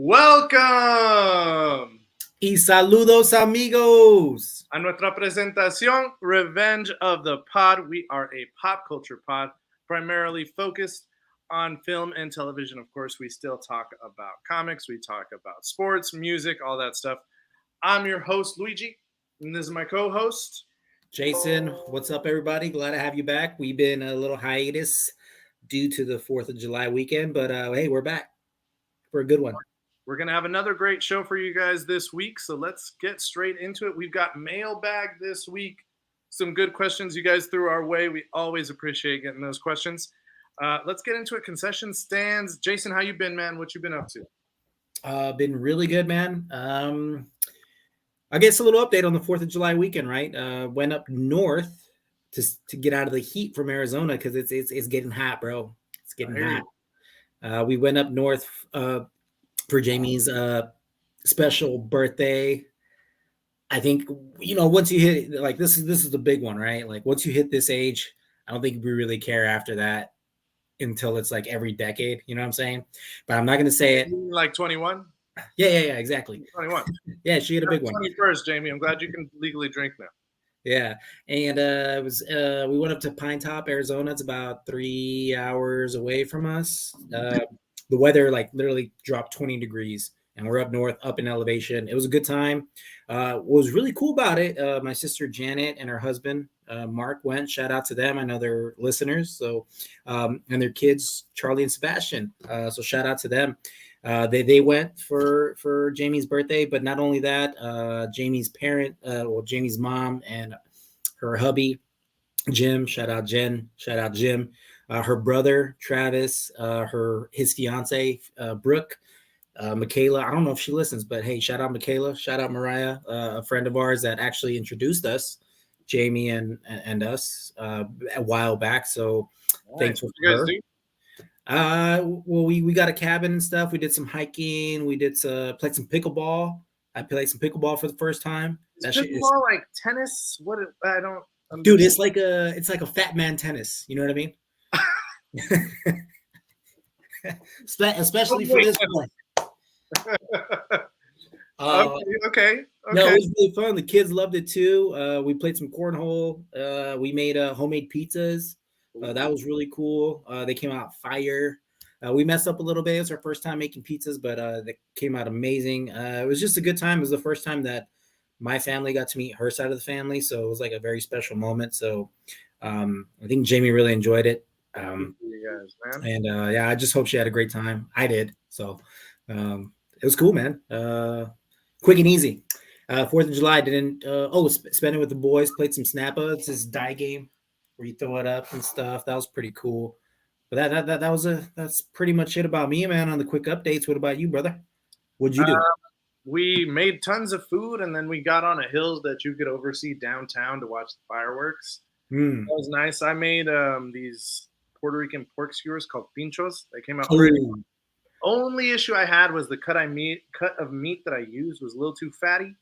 Welcome Y saludos, amigos. a nuestra presentación, Revenge of the Pod. We are a pop culture pod, primarily focused on film and television. Of course, we still talk about comics, we talk about sports, music, all that stuff. I'm your host, Luigi, and this is my co-host. Jason, what's up, everybody? Glad to have you back. We've been a little hiatus due to the 4th of July weekend, but hey, we're back for a good one. We're going to have another great show for you guys this week, so let's get straight into it. We've got Mailbag this week. Some good questions you guys threw our way. We always appreciate getting those questions. Let's get into it. Concession stands. Jason, how you been, man? What you been up to? Been really good, man. I guess a little update on the 4th of July weekend, right? Went up north to get out of the heat from Arizona because it's getting hot, bro. It's getting hot. We went up north for Jamie's special birthday. I think, once you hit, like, this is the big one, right? Like, once you hit this age, I don't think we really care after that until it's like every decade, you know what I'm saying? But I'm not going to say it. Like 21? Yeah, exactly. 21. Yeah, she had a big one. 21st, Jamie. I'm glad you can legally drink now. Yeah, and it was we went up to Pine Top, Arizona. It's about 3 hours away from us. The weather like literally dropped 20 degrees, and we're up north, up in elevation. It was a good time. What was really cool about it, my sister Janet and her husband Mark went. Shout out to them. I know they're listeners. So, and their kids Charlie and Sebastian. So shout out to them. They went for Jamie's birthday, but not only that, Jamie's Jamie's mom and her hubby, Jim, shout out Jen, shout out Jim, her brother, Travis, his fiance, Brooke, Michaela. I don't know if she listens, but hey, shout out Michaela, shout out Mariah, a friend of ours that actually introduced us, Jamie and us a while back. So thankful for her. Well, we got a cabin and stuff. We did some hiking. We did played some pickleball. I played some pickleball for the first time. Is pickleball like tennis? What? I don't. Dude, it's like a fat man tennis. You know what I mean? Especially for this one. Okay. No, it was really fun. The kids loved it too. We played some cornhole. We made homemade pizzas. That was really cool. They came out fire. We messed up a little bit. It was our first time making pizzas, but they came out amazing. It was just a good time. It was the first time that my family got to meet her side of the family, so it was like a very special moment. So I think Jamie really enjoyed it. You guys, man. And yeah, I just hope she had a great time. I did. So it was cool, man. Quick and easy. 4th of July didn't. Spent it with the boys. Played some Snappa. It's this die game where you throw it up and stuff. That was pretty cool. But that's pretty much it about me, man. On the quick updates. What about you, brother? What'd you do? We made tons of food, and then we got on a hill that you could oversee downtown to watch the fireworks. That was nice. I made these Puerto Rican pork skewers called pinchos. They came out pretty good. Only issue I had was the cut of meat that I used was a little too fatty,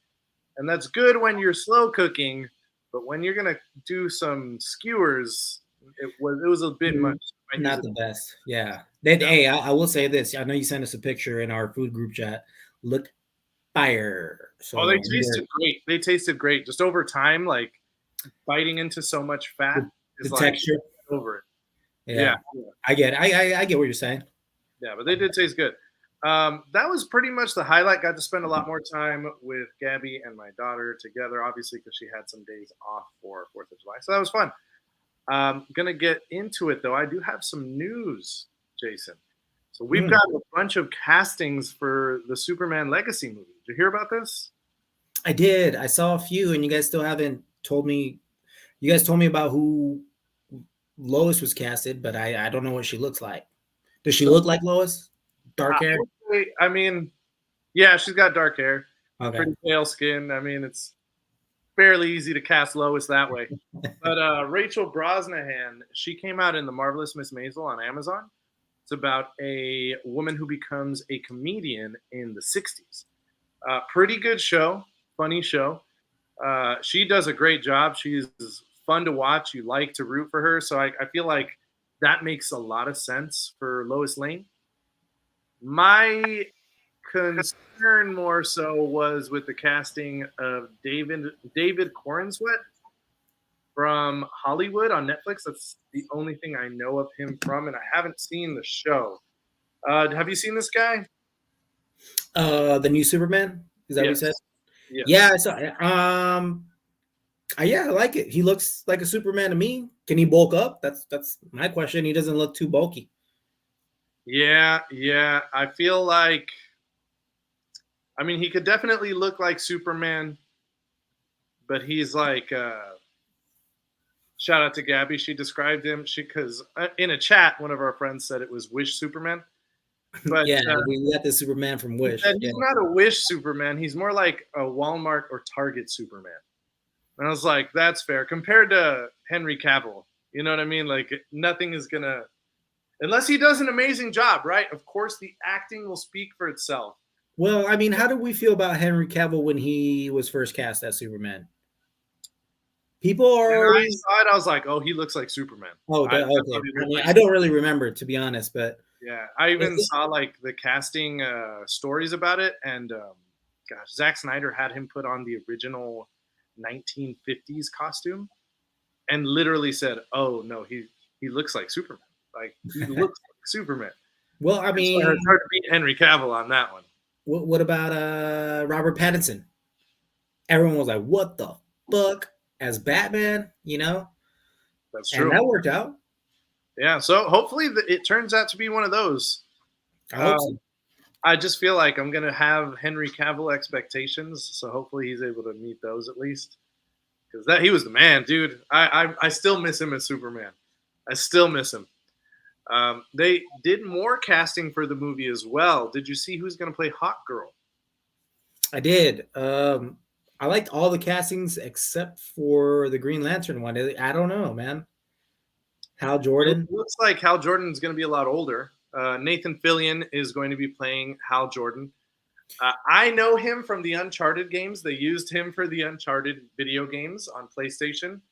and that's good when you're slow cooking. But when you're gonna do some skewers, it was a bit much. Not the best. Yeah. Hey, I will say this. I know you sent us a picture in our food group chat. Looked fire. So they tasted great. They tasted great. Just over time, like biting into so much fat. The texture over it. Yeah. I get it. I get what you're saying. Yeah, but they did taste good. That was pretty much the highlight. Got to spend a lot more time with Gabby and my daughter together, obviously, because she had some days off for 4th of July. So that was fun. Going to get into it, though. I do have some news, Jason. So we've got a bunch of castings for the Superman Legacy movie. Did you hear about this? I did. I saw a few, and you guys still haven't told me. You guys told me about who Lois was casted, but I don't know what she looks like. Does she look like Lois? Dark hair? I mean, yeah, she's got dark hair. Okay. Pretty pale skin. I mean, it's fairly easy to cast Lois that way. But Rachel Brosnahan, she came out in The Marvelous Miss Maisel on Amazon. It's about a woman who becomes a comedian in the 60s. Pretty good show, funny show. She does a great job. She's fun to watch. You like to root for her. So I feel like that makes a lot of sense for Lois Lane. My concern more so was with the casting of David Corenswet from Hollywood on Netflix. That's the only thing I know of him from, and I haven't seen the show. Have you seen this guy? The new Superman. Is that what you said? Yes. Yes. Yeah, I saw. Yeah, I like it. He looks like a Superman to me. Can he bulk up? That's my question. He doesn't look too bulky. Yeah, yeah. I feel like, I mean, he could definitely look like Superman, but he's like, shout out to Gabby. She described him, because in a chat, one of our friends said it was Wish Superman. But yeah, we got the Superman from Wish. And he's not a Wish Superman. He's more like a Walmart or Target Superman. And I was like, that's fair compared to Henry Cavill. You know what I mean? Like, nothing is going to, unless he does an amazing job, right? Of course, the acting will speak for itself. Well, I mean, how did we feel about Henry Cavill when he was first cast as Superman? People are already. I saw it. I was like, oh, he looks like Superman. Oh, okay. I don't really remember, to be honest, but yeah, I even saw like the casting stories about it, and gosh, Zack Snyder had him put on the original 1950s costume, and literally said, "Oh no, he looks like Superman. Like, he looks like Superman." Well, I mean, so it's hard to beat Henry Cavill on that one. What about Robert Pattinson? Everyone was like, "What the fuck?" as Batman, you know? That's true. And that worked out. Yeah, so hopefully it turns out to be one of those. I hope so. I just feel like I'm going to have Henry Cavill expectations, so hopefully he's able to meet those at least. Because he was the man, dude. I still miss him as Superman. I still miss him. They did more casting for the movie as well. Did you see who's going to play Hawk Girl? I did. I liked all the castings except for the Green Lantern one. I don't know, man. Hal Jordan. It looks like Hal Jordan is going to be a lot older. Nathan Fillion is going to be playing Hal Jordan. I know him from the Uncharted games. They used him for the Uncharted video games on PlayStation.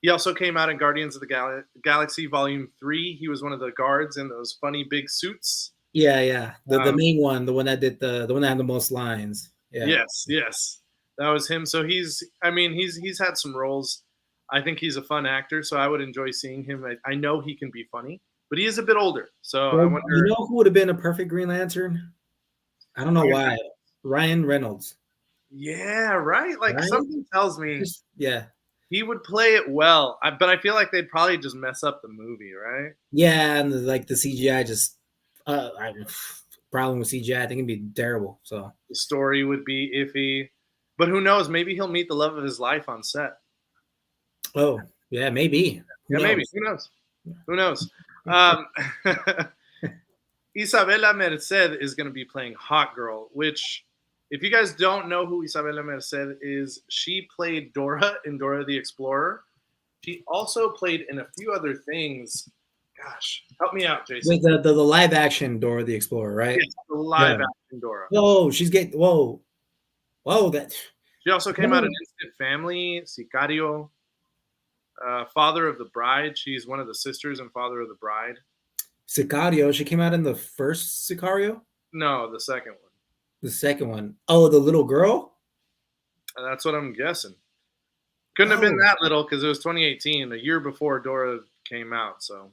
He also came out in Guardians of the Galaxy Volume 3. He was one of the guards in those funny big suits. Yeah. The main one, the one that did the one that had the most lines. Yeah. Yes. That was him. So he's had some roles. I think he's a fun actor, so I would enjoy seeing him. I know he can be funny, but he is a bit older. So I wonder. You know who would have been a perfect Green Lantern? I don't know why. Ryan Reynolds. Yeah, right. Like, right? Something tells me. Yeah. He would play it well, but I feel like they'd probably just mess up the movie, right? Yeah, and the CGI just problem with CGI. I think it'd be terrible. So the story would be iffy, but who knows? Maybe he'll meet the love of his life on set. Oh yeah, maybe. Maybe. Who knows? Who knows? Isabella Merced is going to be playing Hawk Girl, which, if you guys don't know who Isabella Merced is, she played Dora in Dora the Explorer. She also played in a few other things. Gosh, help me out, Jason. With the live action Dora the Explorer, right? Yes, the live action Dora. Whoa, she's getting whoa. That. She also came out in Instant Family, Sicario, Father of the Bride. She's one of the sisters in Father of the Bride. Sicario. She came out in the first Sicario? No, the second one. The second one. Oh, the little girl? That's what I'm guessing. Couldn't have been that little because it was 2018, a year before Dora came out. So,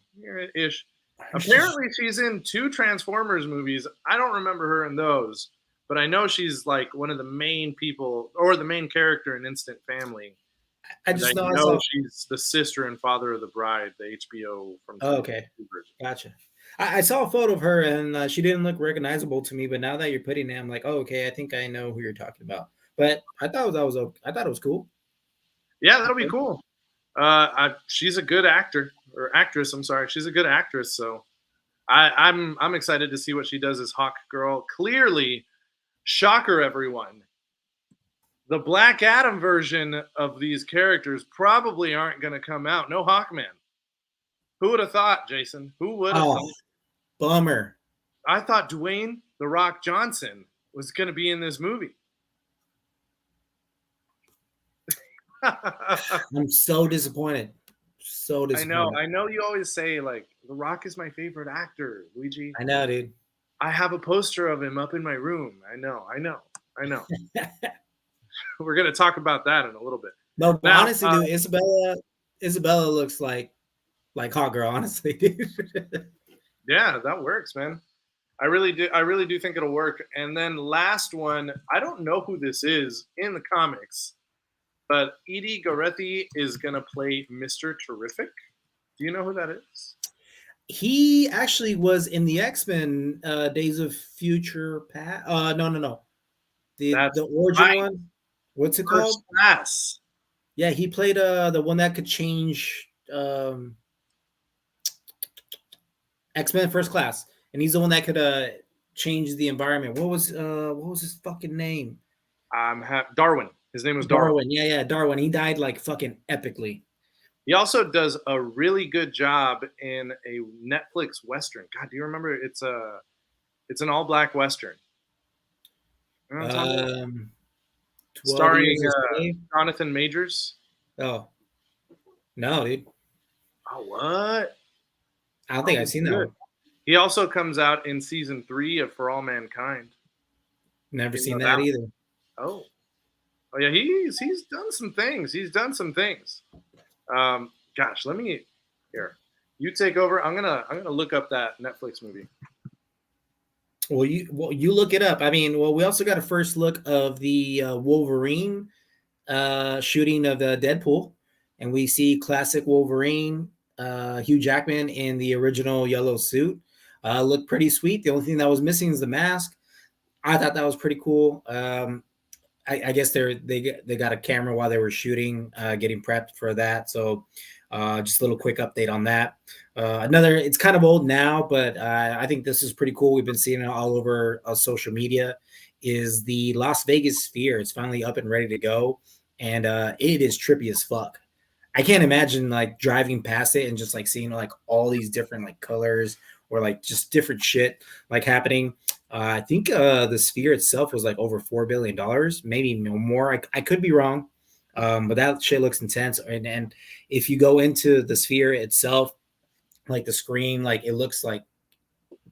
ish. Apparently, she's in 2 Transformers movies. I don't remember her in those, but I know she's like one of the main people or the main character in Instant Family. I know she's the sister and Father of the Bride, the HBO from. Oh, okay, gotcha. I saw a photo of her and she didn't look recognizable to me, but now that you're putting it, I'm like, oh, okay, I think I know who you're talking about. But I thought it was cool. Yeah, that'll be cool. She's a good actor or actress. I'm sorry, she's a good actress. So I'm excited to see what she does as Hawk Girl. Clearly, shocker, everyone. The Black Adam version of these characters probably aren't going to come out. No Hawkman. Who would have thought, Jason? Who would have thought? Bummer. I thought Dwayne "The Rock" Johnson was going to be in this movie. I'm so disappointed. I know you always say, like, The Rock is my favorite actor, Luigi. I know, dude. I have a poster of him up in my room. I know. We're gonna talk about that in a little bit. No, but Now, honestly, dude, Isabella looks like hot girl, honestly, dude. yeah, that works, man. I really do think it'll work. And then last one, I don't know who this is in the comics, but Edie Goretti is gonna play Mr. Terrific. Do you know who that is? He actually was in the X-Men Days of Future Past. No. The That's origin right. one. What's it First called? Class. Yeah, he played the one that could change X-Men First Class, and he's the one that could change the environment. What was his fucking name? Darwin. His name was Darwin. Darwin. Yeah, Darwin. He died like fucking epically. He also does a really good job in a Netflix Western. God, do you remember? It's an all black Western. You know what I'm talking about? 12 Starring Years a Slave. Jonathan Majors. Oh no, dude. Oh, what? I don't think Oh, I've seen that good. one. He also comes out in season 3 of For All Mankind. Never You seen know that that? either. Oh, oh yeah. He's done some things. He's done some things. Gosh, let me here. You take over. I'm gonna look up that Netflix movie. Well, you look it up. I mean, well, we also got a first look of the Wolverine shooting of the Deadpool, and we see classic Wolverine, Hugh Jackman in the original yellow suit. Looked pretty sweet. The only thing that was missing is the mask. I thought that was pretty cool. I guess they got a camera while they were shooting, getting prepped for that. So just a little quick update on that. It's kind of old now, but I think this is pretty cool. We've been seeing it all over social media. Is the Las Vegas Sphere? It's finally up and ready to go, and it is trippy as fuck. I can't imagine like driving past it and just like seeing like all these different like colors or like just different shit like happening. I think the Sphere itself was like over $4 billion, maybe more. I could be wrong, but that shit looks intense. And if you go into the Sphere itself, like the screen, like it looks like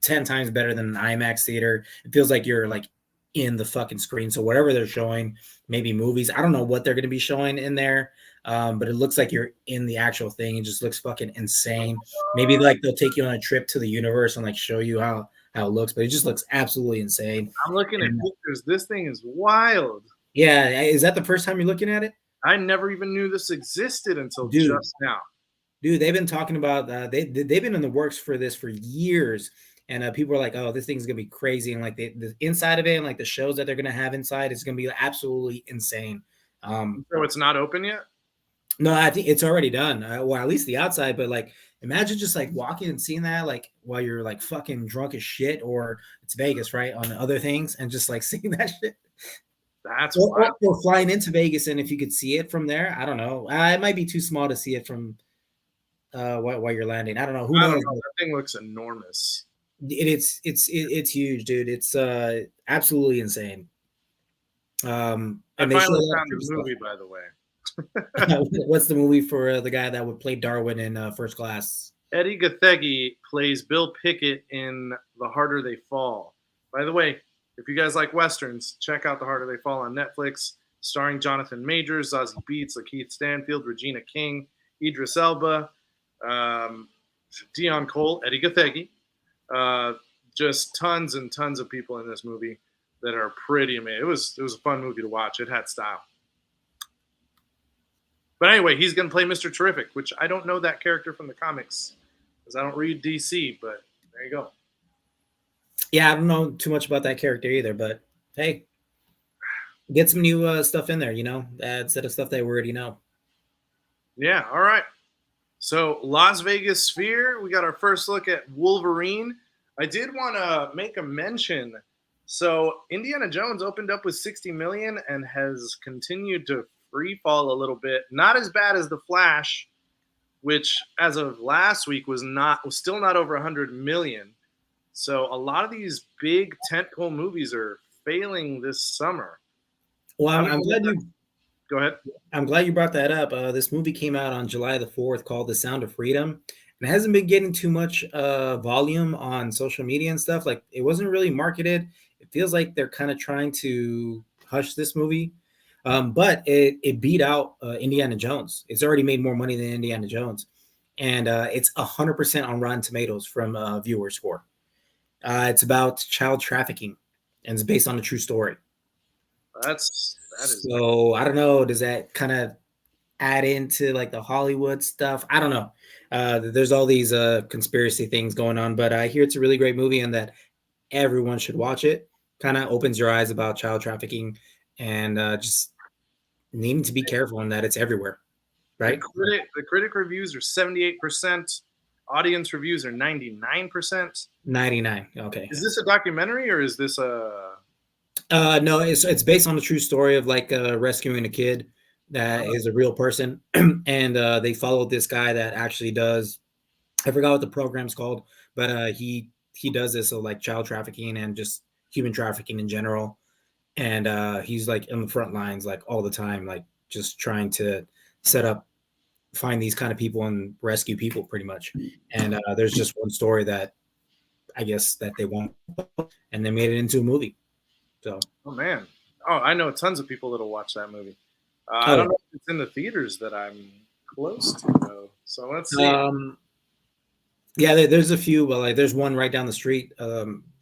10 times better than an IMAX theater. It feels like you're like in the fucking screen. So whatever they're showing, maybe movies, I don't know what they're going to be showing in there. But it looks like you're in the actual thing. It just looks fucking insane. Maybe like they'll take you on a trip to the universe and like show you how it looks, but it just looks absolutely insane. I'm looking at And, pictures. This thing is wild. yeah, is that the first time you're looking at it? I never even knew this existed until Dude, just now. Dude, they've been talking about they've been in the works for this for years, and people are like, "Oh, this thing's gonna be crazy," and like the inside of it and like the shows that they're gonna have inside is gonna be absolutely insane. So it's not open yet? No, I think it's already done. Well, at least the outside, but like imagine just like walking and seeing that like while you're like fucking drunk as shit, or it's Vegas, right? On other things, and just like seeing that shit. That's Or, wild. or flying into Vegas, and if you could see it from there, I don't know. It might be too small to see it from while you're landing. I don't know. Who I don't knows? know. That thing looks enormous. It's huge, dude. It's absolutely insane. I And they show finally a lot found of the stuff. movie, by the way. What's the movie for the guy that would play Darwin in First Class? Eddie Gathegi plays Bill Pickett in The Harder They Fall. By the way, if you guys like westerns, check out The Harder They Fall on Netflix, starring Jonathan Majors, Zazie Beetz, Lakeith Stanfield, Regina King, Idris Elba, Dion Cole, Eddie Gathegi. Just tons and tons of people in this movie that are pretty amazing. It was a fun movie to watch. It had style. But anyway, he's going to play Mr. Terrific, which I don't know that character from the comics because I don't read DC, but there you go. Yeah, I don't know too much about that character either, but hey, get some new stuff in there, instead of stuff that we already know. Yeah, all right. So Las Vegas Sphere, we got our first look at Wolverine. I did want to make a mention. So Indiana Jones opened up with 60 million and has continued to free fall a little bit. Not as bad as The Flash, which as of last week was still not over 100 million. So a lot of these big tentpole movies are failing this summer. Well, I'm glad you go ahead. I'm glad you brought that up. This movie came out on July the 4th called The Sound of Freedom. It hasn't been getting too much volume on social media and stuff. Like it wasn't really marketed. It feels like they're kind of trying to hush this movie. But it beat out Indiana Jones. It's already made more money than Indiana Jones, and it's 100% on Rotten Tomatoes from viewer score. It's about child trafficking, and it's based on a true story. That is So I don't know. Does that kind of add into like the Hollywood stuff? I don't know. There's all these conspiracy things going on, but I hear it's a really great movie and that everyone should watch it. Kind of opens your eyes about child trafficking and just needing to be careful in that it's everywhere, right? the critic reviews are 78%. Audience reviews are 99%. 99. Okay. Is this a documentary or is this a? No, it's based on the true story of like rescuing a kid that is a real person, and they followed this guy that actually does. I forgot what the program's called, but he does this, so like child trafficking and just human trafficking in general, and he's like in the front lines like all the time, like just trying to set up, find these kind of people and rescue people pretty much. And there's just one story that I guess that they want, and they made it into a movie. So, Oh man, oh I know tons of people that'll watch that movie. I oh don't yeah. know if it's in the theaters that I'm close to though. So let's see. Yeah, there's a few, but like there's one right down the street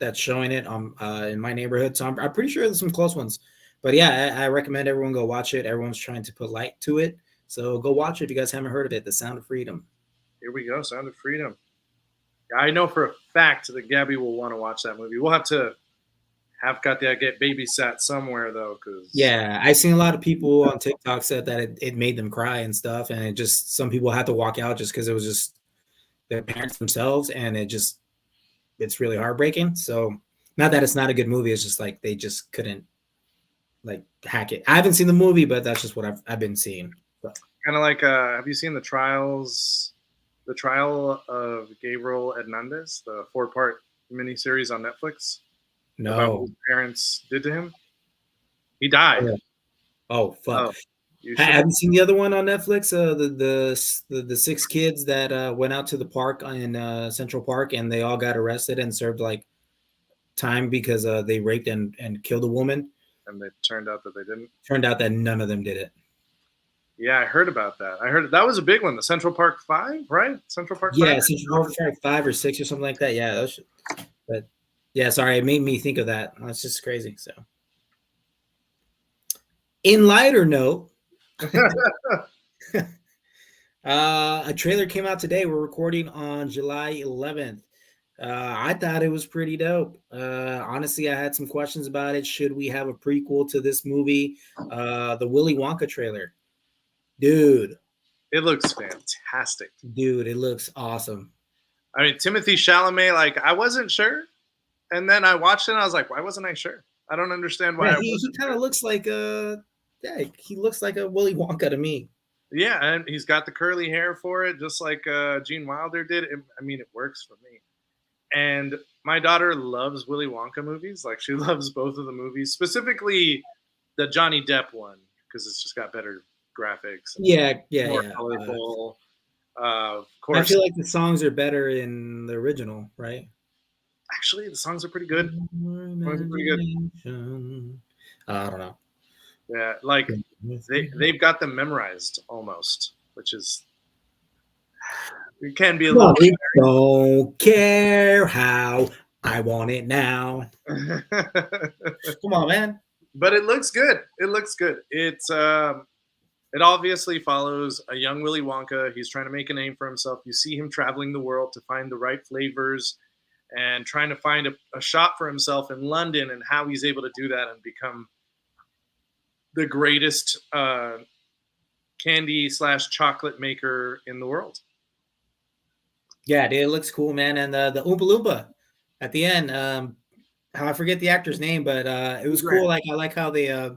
that's showing it in my neighborhood. So I'm pretty sure there's some close ones. But yeah, I recommend everyone go watch it. Everyone's trying to put light to it. So go watch it if you guys haven't heard of it. The Sound of Freedom. Here we go, Sound of Freedom. I know for a fact that Gabby will want to watch that movie. We'll have to have got that get babysat somewhere though, because Yeah, I've seen a lot of people on TikTok said that it made them cry and stuff. And it just, some people had to walk out just because it was just their parents themselves. And it's really heartbreaking. So not that it's not a good movie. It's just like they just couldn't like hack it. I haven't seen the movie, but that's just what I've been seeing. So. kind of like have you seen the trial of Gabriel Hernandez, the 4-part miniseries on Netflix? No. About what his parents did to him. He died. Oh fuck. Have you seen the other one on Netflix? The 6 kids that went out to the park in Central Park and they all got arrested and served like time because they raped and killed a woman. And it turned out that they didn't. Turned out that none of them did it. Yeah, I heard about that. I heard that was a big one. The Central Park 5, right? Central Park 5? Yeah, Central Park 5 or 6 or something like that. Yeah, but yeah, sorry, it made me think of that. That's just crazy. So, in lighter note, a trailer came out today. We're recording on July 11th. I thought it was pretty dope. Honestly, I had some questions about it. Should we have a prequel to this movie? The Willy Wonka trailer. Dude. It looks fantastic. Dude, it looks awesome. I mean, Timothée Chalamet, like, I wasn't sure. And then I watched it and I was like, why wasn't I sure? I don't understand why. Yeah, he kind of looks like he looks like a Willy Wonka to me. Yeah, and he's got the curly hair for it, just like Gene Wilder did. I mean, it works for me. And my daughter loves Willy Wonka movies. Like, she loves both of the movies, specifically the Johnny Depp one, because it's just got better graphics. Yeah, more colorful. Of course, I feel like the songs are better in the original, right? Actually, the songs are pretty good. I don't know. Yeah, like they've got them memorized almost, which is it can be a little. Don't care how I want it now. Come on, man. But it looks good. It looks good. It obviously follows a young Willy Wonka. He's trying to make a name for himself. You see him traveling the world to find the right flavors and trying to find a shop for himself in London, and how he's able to do that and become the greatest candy/chocolate maker in the world. Yeah, dude, it looks cool, man. And the Oompa Loompa at the end, I forget the actor's name, but it was cool. Like, I like how they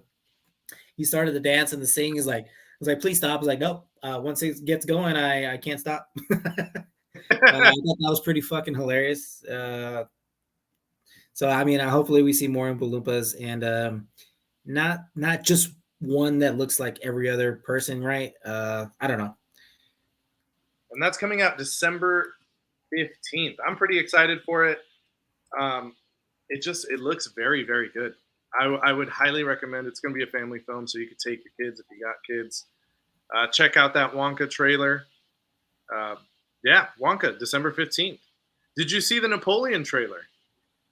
he started the dance and the singing is like, I was like, please stop. I was like, nope. Once it gets going, I can't stop. I thought that was pretty fucking hilarious. So I mean, hopefully we see more Oompa Loompas and not just one that looks like every other person, right? I don't know. And that's coming out December 15th. I'm pretty excited for it. It looks very, very good. I would highly recommend. It's going to be a family film, so you could take your kids if you got kids. Check out that Wonka trailer. Uh, yeah, Wonka, December 15th. Did you see the Napoleon trailer?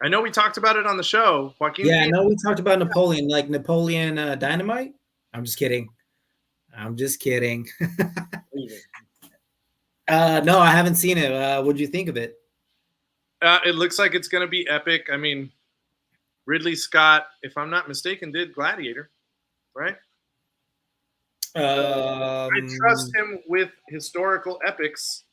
I know we talked about it on the show. Joaquin Yeah, I Phoenix. know we talked about Napoleon, like Napoleon Dynamite. I'm just kidding. I'm just kidding. No, I haven't seen it. What do you think of it? It looks like it's going to be epic. I mean, Ridley Scott, if I'm not mistaken, did Gladiator, right? I trust him with historical epics.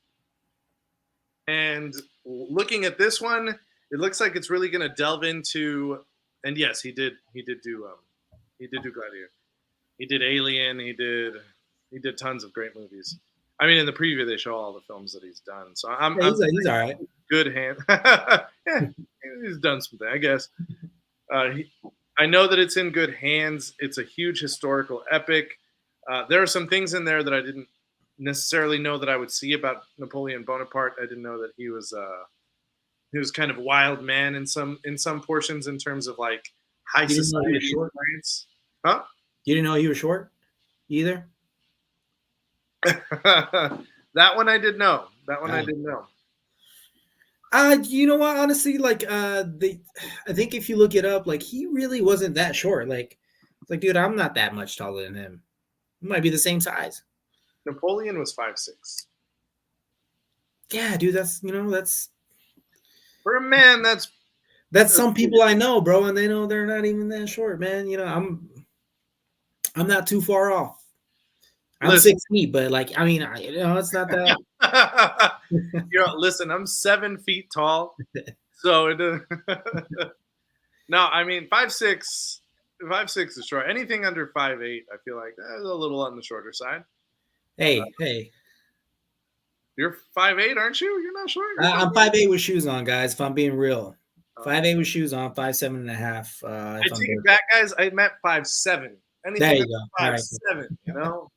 And looking at this one, it looks like it's really going to delve into. And yes, he did do Gladiator. He did Alien. He did tons of great movies. I mean, in the preview they show all the films that he's done. So He's all right. Good hand. Yeah, he's done something, I guess. I know that it's in good hands. It's a huge historical epic. There are some things in there that I didn't necessarily know that I would see about Napoleon Bonaparte. I didn't know that he was kind of a wild man in some portions in terms of like high society France. Huh? You didn't know he was short either? That one I did know. I didn't know. You know what? Honestly, like I think if you look it up, like he really wasn't that short. Like, it's like, dude, I'm not that much taller than him. We might be the same size. Napoleon was 5'6". Yeah, dude, that's for a man. That's some people I know, bro, and they know they're not even that short, man. You know, I'm not too far off. I'm 6 feet, but like, I mean, it's not that. Listen, I'm 7 feet tall, so it. No, I mean 5'6". 5'6" is short. Anything under 5'8", I feel like that's a little on the shorter side. Hey. You're 5'8", aren't you? You're not short. I'm 5'8" with shoes on, guys. If I'm being real, 5'8" with shoes on, 5'7.5". I take it back, guys. I meant 5'7". Anything there you go. 5'7", you know,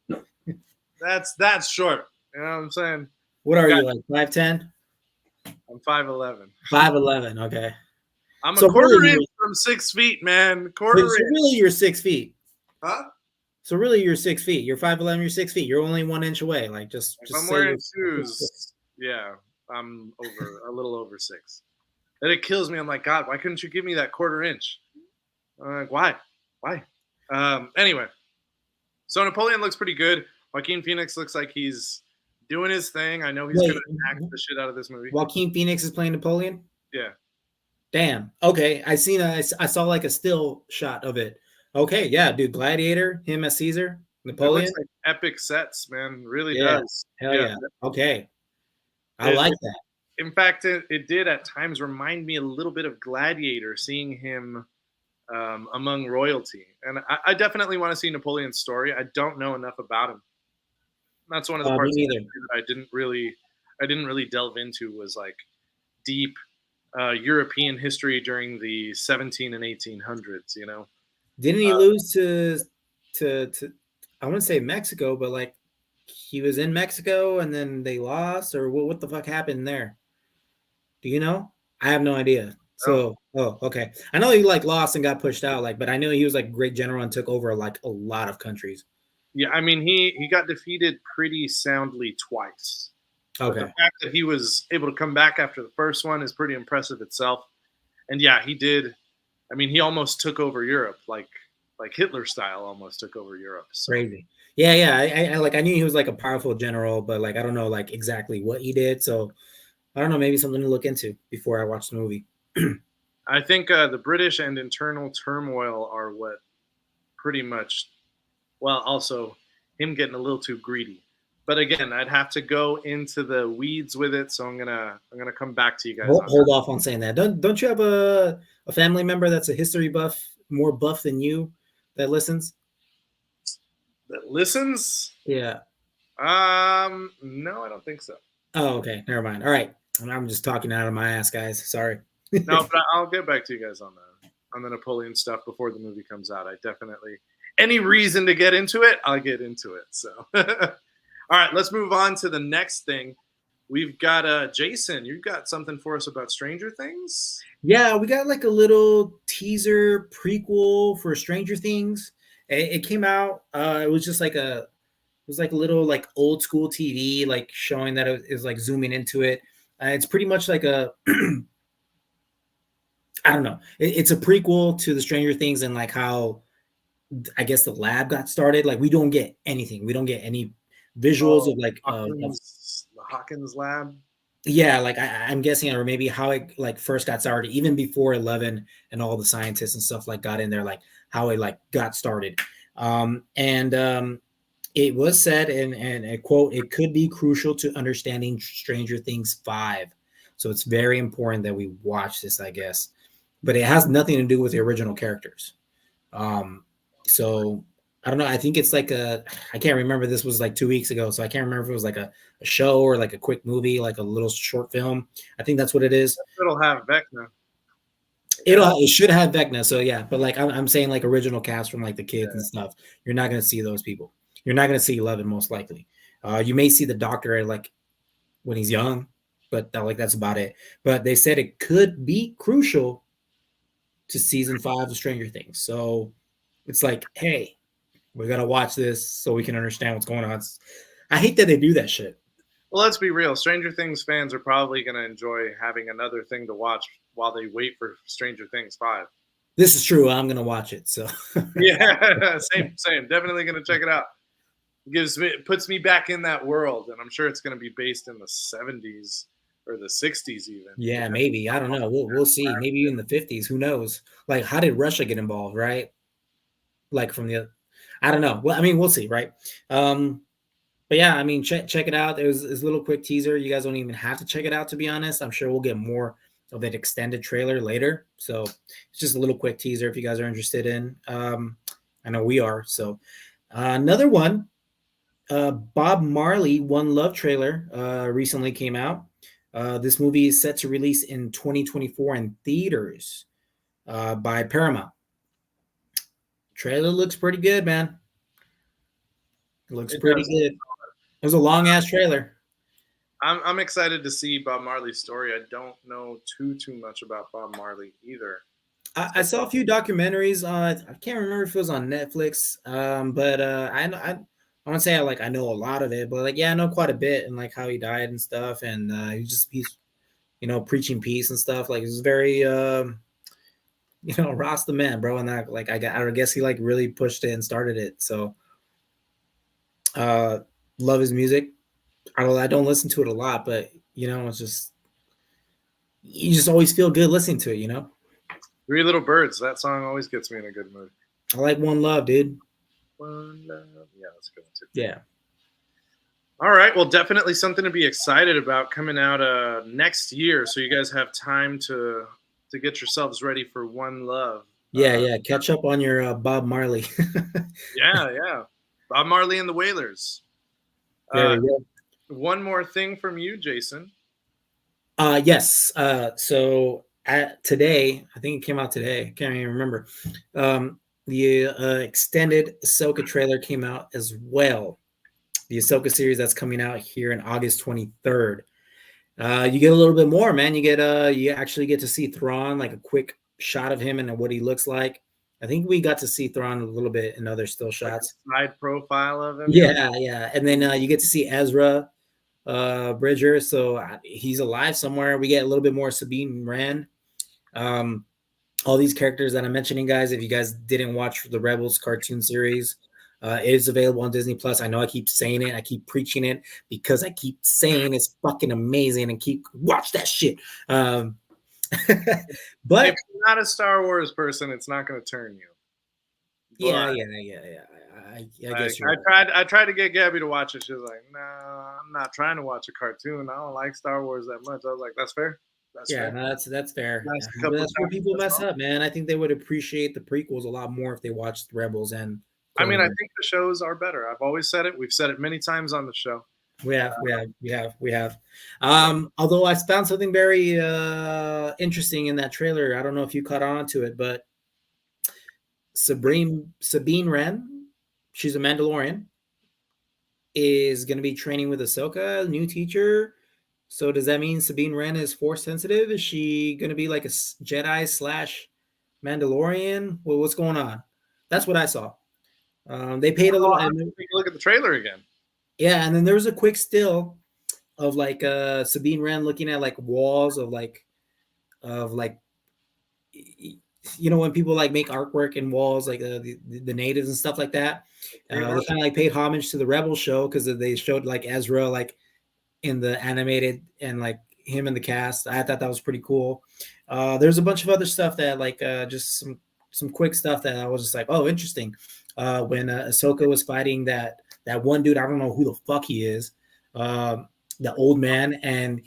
that's short. You know what I'm saying? What are you, like 5'10"? I'm 5'11". 5'11". Okay. I'm a quarter inch from 6 feet, man. Quarter inch. Really, you're 6 feet. Huh? So really, you're 6 feet. You're 5'11". You're 6 feet. You're only 1 inch away. Like just I'm wearing shoes. Yeah, I'm a little over 6. And it kills me. I'm like, God, why couldn't you give me that quarter inch? I'm like, why? Anyway, so Napoleon looks pretty good. Joaquin Phoenix looks like he's doing his thing. I know he's going to act the shit out of this movie. Joaquin Phoenix is playing Napoleon? Yeah. Damn. Okay. I saw like a still shot of it. Okay. Yeah, dude. Gladiator, him as Caesar, Napoleon. It looks like epic sets, man. Really does. Hell yeah. Okay. I like that. In fact, it did at times remind me a little bit of Gladiator, seeing him among royalty. And I definitely want to see Napoleon's story. I don't know enough about him. That's one of the parts that I didn't really delve into, was like deep European history during the 17 and 1800s. You know, didn't he lose to I want to say Mexico, but like he was in Mexico and then they lost, or what the fuck happened there? Do you know? I have no idea. So, okay. I know he like lost and got pushed out, like, but I knew he was like great general and took over like a lot of countries. Yeah, I mean he got defeated pretty soundly twice. Okay. But the fact that he was able to come back after the first one is pretty impressive itself. And yeah, he did. I mean, he almost took over Europe, like Hitler style, almost took over Europe. So. Crazy. Yeah. I knew he was like a powerful general, but like I don't know like exactly what he did. So I don't know, maybe something to look into before I watch the movie. I think the British and internal turmoil are what pretty much, well, also him getting a little too greedy. But again, I'd have to go into the weeds with it, so I'm gonna come back to you guys. Hold off on saying that. Don't you have a family member that's a history buff, more buff than you, that listens? That listens? Yeah. No, I don't think so. Oh, okay. Never mind. All right. I'm just talking out of my ass, guys. Sorry. No, but I'll get back to you guys on the Napoleon stuff before the movie comes out. I definitely, any reason to get into it, I'll get into it. So, all right, let's move on to the next thing. we've got Jason. You've got something for us about Stranger Things? Yeah, we got like a little teaser prequel for Stranger Things. It came out. It was just like it was like a little like old school TV, like showing that it is like zooming into it. It's pretty much like a I don't know. It's a prequel to the Stranger Things and like how I guess the lab got started. Like we don't get anything. We don't get any visuals Oh, of like of The Hawkins lab. yeah, like I'm guessing, or maybe how it like first got started, even before 11 and all the scientists and stuff like got in there, like how it like got started. And it was said, and a quote, it could be crucial to understanding Stranger Things 5. So it's very important that we watch this, I guess. But it has nothing to do with the original characters. Um, so I don't know. I think it's like I can't remember. This was like 2 weeks ago. So I can't remember if it was like a show or like a quick movie, like a little short film. I think that's what it is. It'll have Vecna. It should have Vecna. So yeah, but like I'm saying like original cast from like the kids and Yeah. stuff. You're not going to see those people. You're not going to see 11 most likely. You may see the doctor like when he's young, but like that's about it. But they said it could be crucial to season 5 of Stranger Things. So it's like, hey, we got to watch this so we can understand what's going on. I hate that they do that shit. Well, let's be real. Stranger Things fans are probably going to enjoy having another thing to watch while they wait for Stranger Things 5. This is true. I'm going to watch it. So Yeah, same. Definitely going to check it out. It puts me back in that world, and I'm sure it's going to be based in the 70s or the 60s even. yeah, maybe. I don't know. We'll see. Maybe in the 50s. Who knows? Like, how did Russia get involved, right? Like from the, I don't know. Well, I mean, we'll see, right? But yeah, I mean, check it out. There's a little quick teaser. You guys don't even have to check it out, to be honest. I'm sure we'll get more of that extended trailer later. So it's just a little quick teaser if you guys are interested in. I know we are. So another one, Bob Marley One Love trailer recently came out. This movie is set to release in 2024 in theaters by Paramount. Trailer looks pretty good, man. It looks pretty good. It was a long ass trailer. I'm excited to see Bob Marley's story. I don't know too much about Bob Marley either. I saw a few documentaries. I can't remember if it was on Netflix. But I want to say I know a lot of it, but like yeah, I know quite a bit and like how he died and stuff, and he's preaching peace and stuff. Like it was very Rasta man, bro, and that like I guess he like really pushed it and started it. So love his music. I don't listen to it a lot, but it's just you just always feel good listening to it. Three Little Birds. That song always gets me in a good mood. I like One Love, dude. One Love. Yeah, that's a good one too. Yeah. All right. Well, definitely something to be excited about coming out next year. So you guys have time to get yourselves ready for One Love. Yeah. Catch up on your Bob Marley. Yeah. Bob Marley and the Wailers. There we go. One more thing from you, Jason. Yes. So today, I think it came out today. I can't even remember. The extended Ahsoka trailer came out as well. The Ahsoka series that's coming out here in August 23rd. You get a little bit more, man. You actually get to see Thrawn, like a quick shot of him and what he looks like. I think we got to see Thrawn a little bit in other still shots. Like side profile of him. Yeah. And then you get to see Ezra Bridger, so he's alive somewhere. We get a little bit more Sabine Wren. All these characters that I'm mentioning, guys, if you guys didn't watch the Rebels cartoon series, it is available on Disney Plus. I know I keep saying it, I keep preaching it because I keep saying it's fucking amazing and keep watch that shit. But if you're not a Star Wars person, it's not going to turn you. Yeah. I guess I tried to get Gabby to watch it. She was like, "No, I'm not trying to watch a cartoon. I don't like Star Wars that much." I was like, "That's fair." Fair. No, that's fair. That's where people mess up, man. I think they would appreciate the prequels a lot more if they watched Rebels and. I mean, I think the shows are better. I've always said it. We've said it many times on the show. We have. Although I found something very interesting in that trailer. I don't know if you caught on to it, but Sabine Wren, she's a Mandalorian, is going to be training with Ahsoka, new teacher. So does that mean Sabine Wren is force sensitive? Is she going to be like a Jedi slash Mandalorian? Well, what's going on? That's what I saw. They paid a Well, little, I'll have to take a look at the trailer again. yeah, and then there was a quick still of like Sabine Wren looking at like walls of like when people like make artwork in walls like the natives and stuff like that. They kind of like paid homage to the Rebel show because they showed like Ezra like in the animated and like him in the cast. I thought that was pretty cool. There's a bunch of other stuff that like just some quick stuff that I was just like, oh, interesting. When Ahsoka was fighting that one dude, I don't know who the fuck he is, the old man, and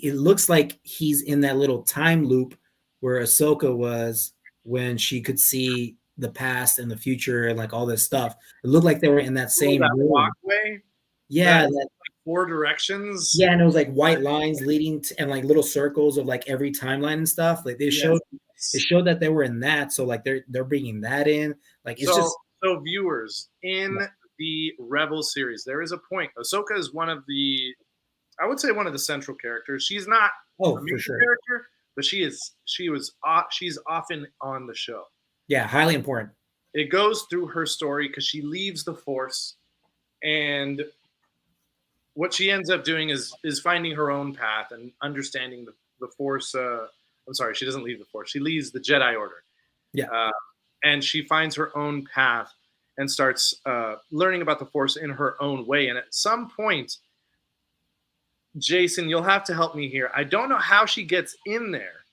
it looks like he's in that little time loop where Ahsoka was when she could see the past and the future and like all this stuff. It looked like they were in that same that room. walkway. Yeah, Like 4 directions. yeah, and it was like white lines leading to, and like little circles of like every timeline and stuff. Like they showed it showed that they were in that, so like they're bringing that in. Like it's just So viewers in the Rebel series, there is a point. Ahsoka is one of the, I would say, one of the central characters. She's not a main for sure. character, but she's often on the show. Yeah, highly important. It goes through her story because she leaves the Force, and what she ends up doing is finding her own path and understanding the Force. I'm sorry, she doesn't leave the Force. She leaves the Jedi Order. Yeah. And she finds her own path and starts learning about the Force in her own way. And at some point, Jason, you'll have to help me here. I don't know how she gets in there.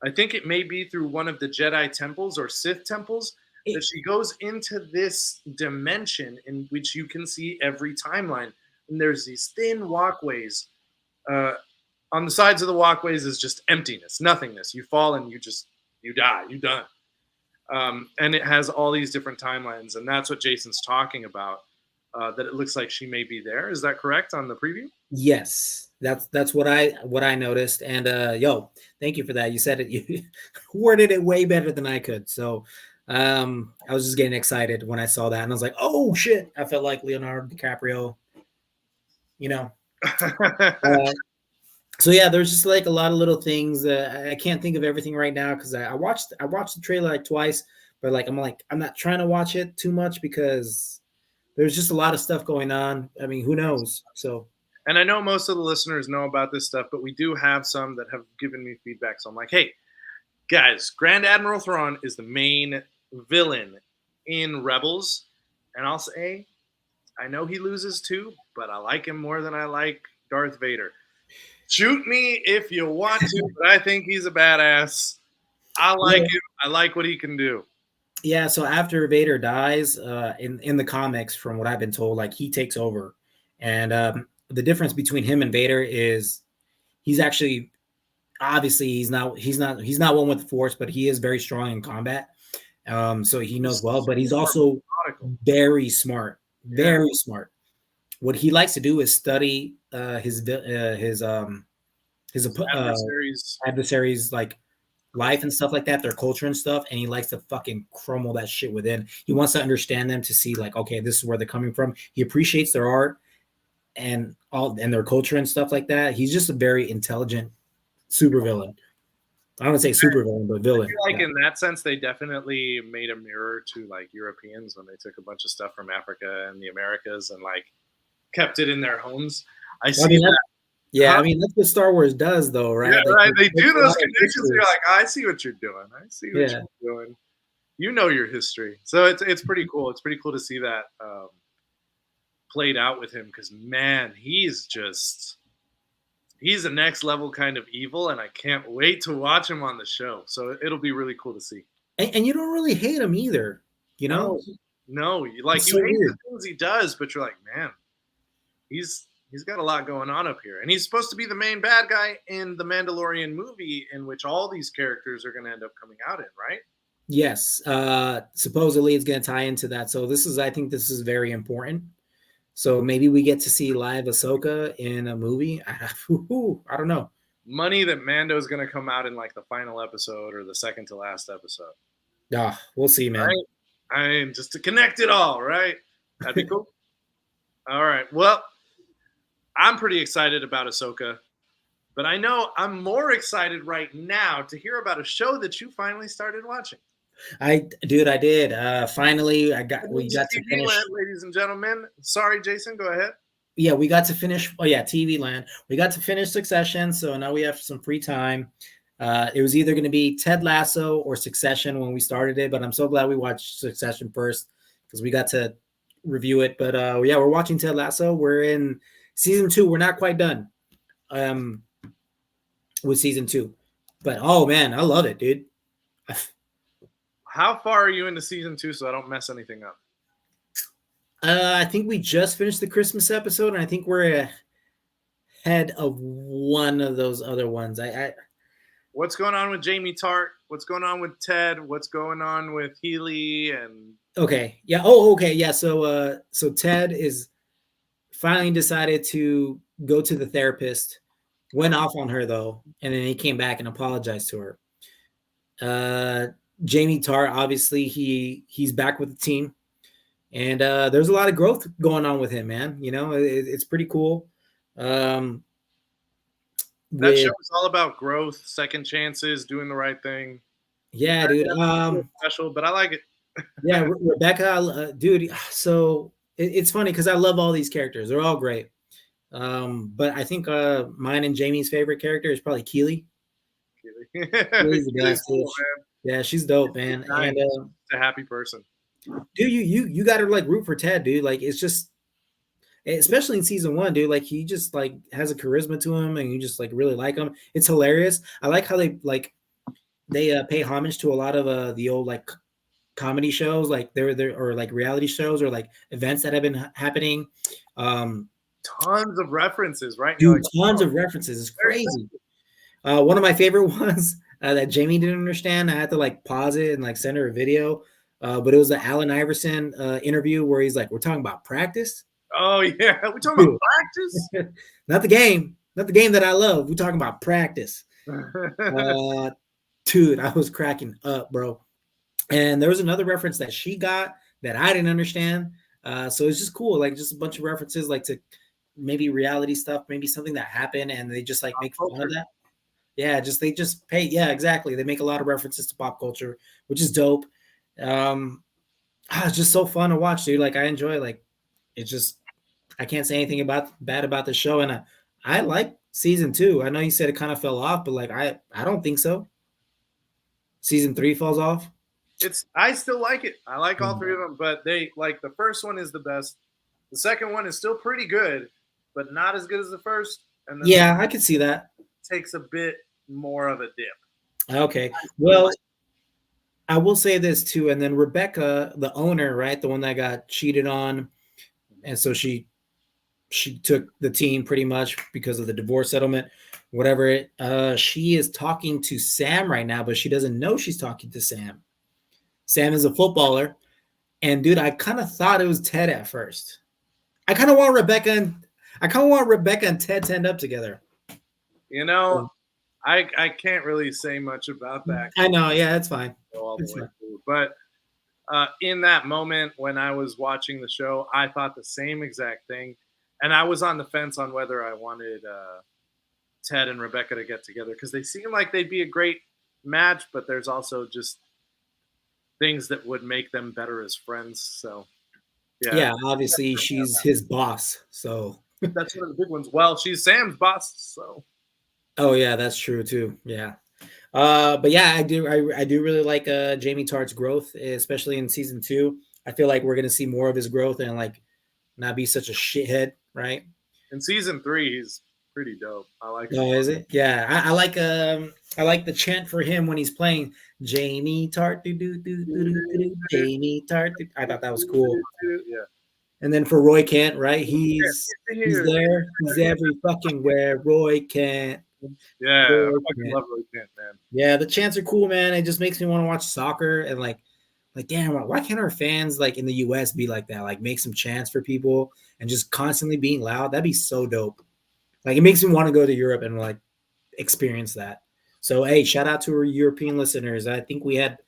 I think it may be through one of the Jedi temples or Sith temples that she goes into this dimension in which you can see every timeline. And there's these thin walkways. On the sides of the walkways is just emptiness, nothingness. You fall and you die. You're done. And it has all these different timelines, and that's what Jason's talking about. That it looks like she may be there. Is that correct on the preview? Yes, that's what I noticed. And yo, thank you for that. You said it. You worded it way better than I could. So I was just getting excited when I saw that, and I was like, oh shit! I felt like Leonardo DiCaprio. So yeah, there's just like a lot of little things. I can't think of everything right now because I watched the trailer like twice, but like I'm not trying to watch it too much because there's just a lot of stuff going on. I mean, who knows? So. And I know most of the listeners know about this stuff, but we do have some that have given me feedback. So I'm like, hey, guys, Grand Admiral Thrawn is the main villain in Rebels, and I'll say, I know he loses too, but I like him more than I like Darth Vader. Shoot me if you want to, but I think he's a badass. I like him. I like what he can do. Yeah, so after Vader dies, in the comics, from what I've been told, like he takes over, and the difference between him and Vader is he's actually obviously he's not one with the Force, but he is very strong in combat. So he knows well, but he's also very smart, very smart. What he likes to do is study his adversaries like life and stuff like that, their culture and stuff, and he likes to fucking crumble that shit within. He wants to understand them to see like, okay, this is where they're coming from. He appreciates their art and their culture and stuff like that. He's just a very intelligent super villain. I don't want to say super villain, but villain. I feel like in that sense, they definitely made a mirror to like Europeans when they took a bunch of stuff from Africa and the Americas and like kept it in their homes. I mean, that. Yeah, I mean that's what Star Wars does, though, right? Yeah, right. They do those connections. You're like, I see what you're doing. I see what you're doing. You know your history, so it's pretty cool. It's pretty cool to see that played out with him because man, he's a next level kind of evil, and I can't wait to watch him on the show. So it'll be really cool to see. And you don't really hate him either, you know? No, like you hate the things he does, but you're like, man, he's got a lot going on up here, and he's supposed to be the main bad guy in the Mandalorian movie, in which all these characters are going to end up coming out in, right? Yes, supposedly it's going to tie into that. So I think this is very important. So maybe we get to see live Ahsoka in a movie. I don't know. Money that Mando's going to come out in like the final episode or the second to last episode. Yeah, we'll see, man. Right? I mean, just to connect it all, right? That'd be cool. All right. Well, I'm pretty excited about Ahsoka. But I know I'm more excited right now to hear about a show that you finally started watching. I did. Finally, we It's got to TV finish. Land, ladies and gentlemen. Sorry, Jason, go ahead. Yeah, we got to finish. Oh yeah, TV Land. We got to finish Succession, so now we have some free time. It was either going to be Ted Lasso or Succession when we started it, but I'm so glad we watched Succession first because we got to review it. But yeah, we're watching Ted Lasso. We're in season 2. We're not quite done with season 2, but oh man, I love it, dude. How far are you into season 2 so I don't mess anything up? I think we just finished the Christmas episode, and I think we're ahead of one of those other ones. What's going on with Jamie Tart? What's going on with Ted? What's going on with Healy and Okay. Yeah. Oh, okay. Yeah. So Ted is finally decided to go to the therapist. Went off on her though, and then he came back and apologized to her. Jamie Tart, obviously, he's back with the team, and there's a lot of growth going on with him, man. You know, it's pretty cool. that show With is all about growth, second chances, doing the right thing. yeah, dude. Special, but I like it. Yeah, Rebecca, dude. So it's funny because I love all these characters; they're all great. But I think mine and Jamie's favorite character is probably Keely. Keely's the best. Cool, yeah, she's dope, man. nice. And a happy person. dude, you got to like root for Ted, dude. Like it's just, especially in season 1, dude. Like he just like has a charisma to him, and you just like really like him. It's hilarious. I like how they pay homage to a lot of the old like comedy shows, like there or like reality shows or like events that have been happening. Tons of references, right? Dude, tons of references. It's crazy. One of my favorite ones that Jamie didn't understand. I had to like pause it and like send her a video. But it was the Allen Iverson interview where he's like, "We're talking about practice." Oh yeah, we're talking about practice. Not the game that I love. We're talking about practice. Dude, I was cracking up, bro. And there was another reference that she got that I didn't understand. So it's just cool, like just a bunch of references, like to maybe reality stuff, maybe something that happened, and they just like make fun of that. Yeah, they just pay. Yeah, exactly. They make a lot of references to pop culture, which is dope. It's just so fun to watch, dude. Like I enjoy. Like it's just I can't say anything bad about the show, and I like season 2. I know you said it kind of fell off, but like I don't think so. Season 3 falls off. I still like it. I like all 3 of them, but they like the first one is the best. The second one is still pretty good, but not as good as the first. And then yeah, I can see that. Takes a bit more of a dip. Okay. Well, I will say this too, and then Rebecca, the owner, right, the one that got cheated on, and so she took the team pretty much because of the divorce settlement, whatever. She is talking to Sam right now, but she doesn't know she's talking to Sam. Sam is a footballer, and dude, I kind of thought it was Ted at first. I kind of want Rebecca and Ted to end up together. You know, I can't really say much about that. I know, yeah, that's fine. But in that moment when I was watching the show, I thought the same exact thing, and I was on the fence on whether I wanted Ted and Rebecca to get together because they seem like they'd be a great match, but there's also just things that would make them better as friends. So yeah, obviously she's his boss, so that's one of the big ones. Well, she's Sam's boss, so oh yeah, that's true too. Yeah. But yeah, I do really like Jamie Tart's growth, especially in season 2. I feel like we're gonna see more of his growth and like not be such a shithead, right? In season 3, he's pretty dope. I like it. Oh, is it? Yeah, I like the chant for him when he's playing Jamie Tart, Jamie Tart. I thought that was cool. Yeah. And then for Roy Kent, right? He's there. He's every fucking where. Roy Kent. Yeah, I fucking love Roy Kent, man. Yeah, the chants are cool, man. It just makes me want to watch soccer and like damn, why can't our fans like in the US be like that? Like make some chants for people and just constantly being loud. That'd be so dope. Like it makes me want to go to Europe and like experience that. So hey, shout out to our European listeners. I think we had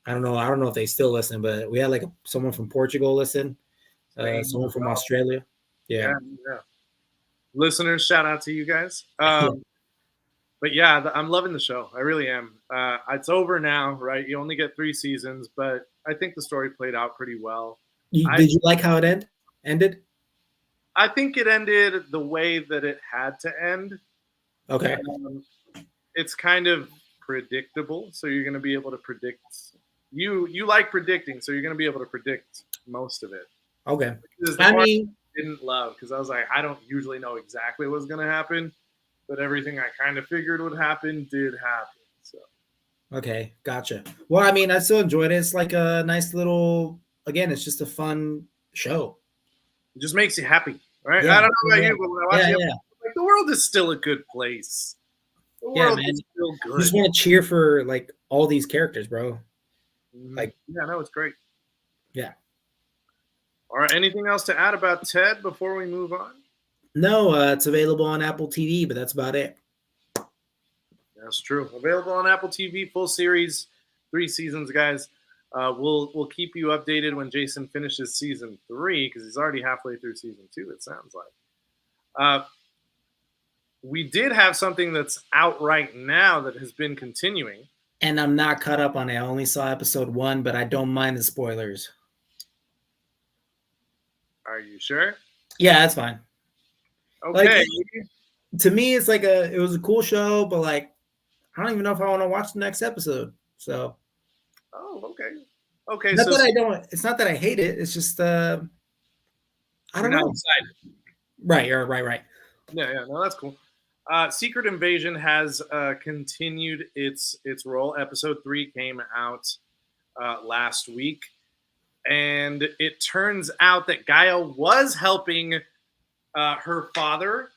I don't know if they still listen, but we had like someone from Portugal listen, someone from Australia. Yeah. Listeners, shout out to you guys. But yeah, I'm loving the show. I really am. It's over now, right? You only get 3 seasons, but I think the story played out pretty well. I Did you like how it ended? I think it ended the way that it had to end. Okay. Um, it's kind of predictable, so you're going to be able to predict. You like predicting, so you're going to be able to predict most of it. Okay. This is the I part mean, I didn't love because I was like, I don't usually know exactly what's going to happen, but everything I kind of figured would happen did happen. So okay, gotcha. Well, I mean, I still enjoyed it. It's like a nice little. Again, it's just a fun show. it just makes you happy, right? Yeah, I don't know about yeah, you, but when I watch yeah, the yeah, episode, like the world is still a good place. The yeah, world man. is still You just good. want to cheer for like all these characters, bro. Like, Yeah, no, it's great. yeah. All right, anything else to add about Ted before we move on? No, it's available on Apple TV, but that's about it. That's true. Available on Apple TV, full series, 3 seasons, guys. We'll keep you updated when Jason finishes season 3 because he's already halfway through season 2. It sounds like. We did have something that's out right now that has been continuing. And I'm not caught up on it. I only saw episode 1, but I don't mind the spoilers. Are you sure? Yeah, that's fine. Okay. Like, to me, it's like it was a cool show, but like, I don't even know if I want to watch the next episode. So, oh, okay. Okay, not so that I don't. It's not that I hate it. It's just I you're don't not know. excited. Right. Right. Yeah. No, that's cool. Secret Invasion has continued its role. Episode 3 came out last week, and it turns out that Gaia was helping her father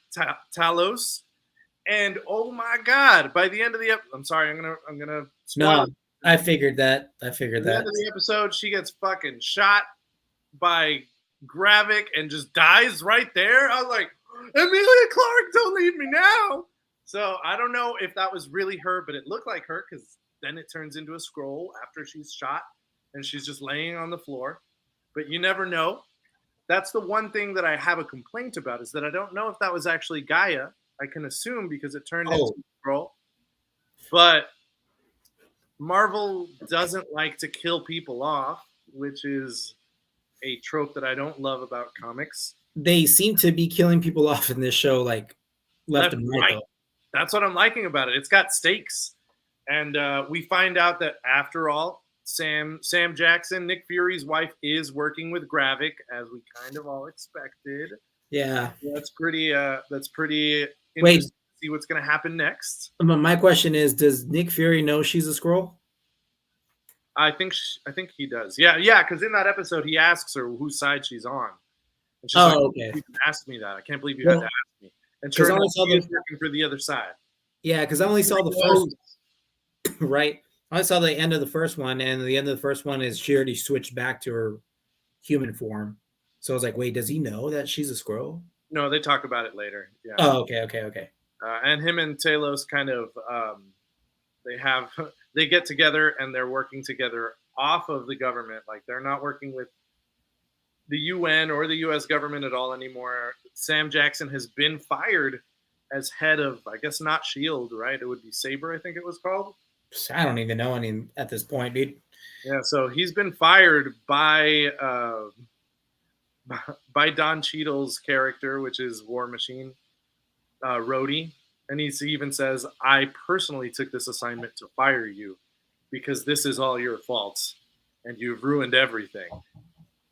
Talos, and oh my god! By the end of the I'm sorry, I'm gonna spoil No, it. I figured that. By the end of the episode, she gets fucking shot by Gravik and just dies right there. I was like, Emilia Clarke, don't leave me now. So I don't know if that was really her, but it looked like her because then it turns into a scroll after she's shot and she's just laying on the floor. But you never know. That's the one thing that I have a complaint about is that I don't know if that was actually Gaia. I can assume because it turned into a scroll. But Marvel doesn't like to kill people off, which is a trope that I don't love about comics. They seem to be killing people off in this show, like left and right. Though. That's what I'm liking about it. It's got stakes, and we find out that after all, Sam Jackson, Nick Fury's wife, is working with Gravik, as we kind of all expected. Yeah, that's pretty. Interesting. Wait, to see what's going to happen next. My question is: does Nick Fury know she's a Skrull? I think he does. Yeah, because in that episode he asks her whose side she's on, and she's like, okay. You can ask me that. I can't believe you had to ask me. And sure enough, she is working for the other side. Yeah, because I only saw the first. Right, I only saw the end of the first one, and the end of the first one is she already switched back to her human form. So I was like, wait, does he know that she's a Skrull? No, they talk about it later. Yeah. Oh, okay. And him and Talos kind of they get together and they're working together off of the government. Like they're not working with the UN or the U.S. government at all anymore. Sam Jackson has been fired as head of, I guess, not S.H.I.E.L.D., right? It would be Saber, I think it was called. I don't even know any at this point, dude. Yeah, so he's been fired by Don Cheadle's character, which is War Machine, Rhodey. And he even says, I personally took this assignment to fire you because this is all your faults and you've ruined everything.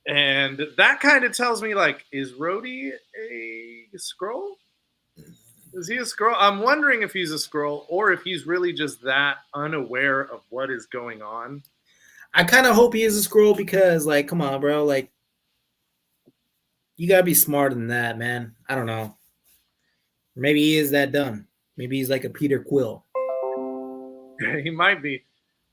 And that kind of tells me, like, is Rhodey a Skrull? Is he a Skrull? I'm wondering if he's a Skrull or if he's really just that unaware of what is going on. I kind of hope he is a Skrull because, like, come on, bro. Like, you got to be smarter than that, man. I don't know. Maybe he is that dumb. Maybe he's like a Peter Quill. He might be.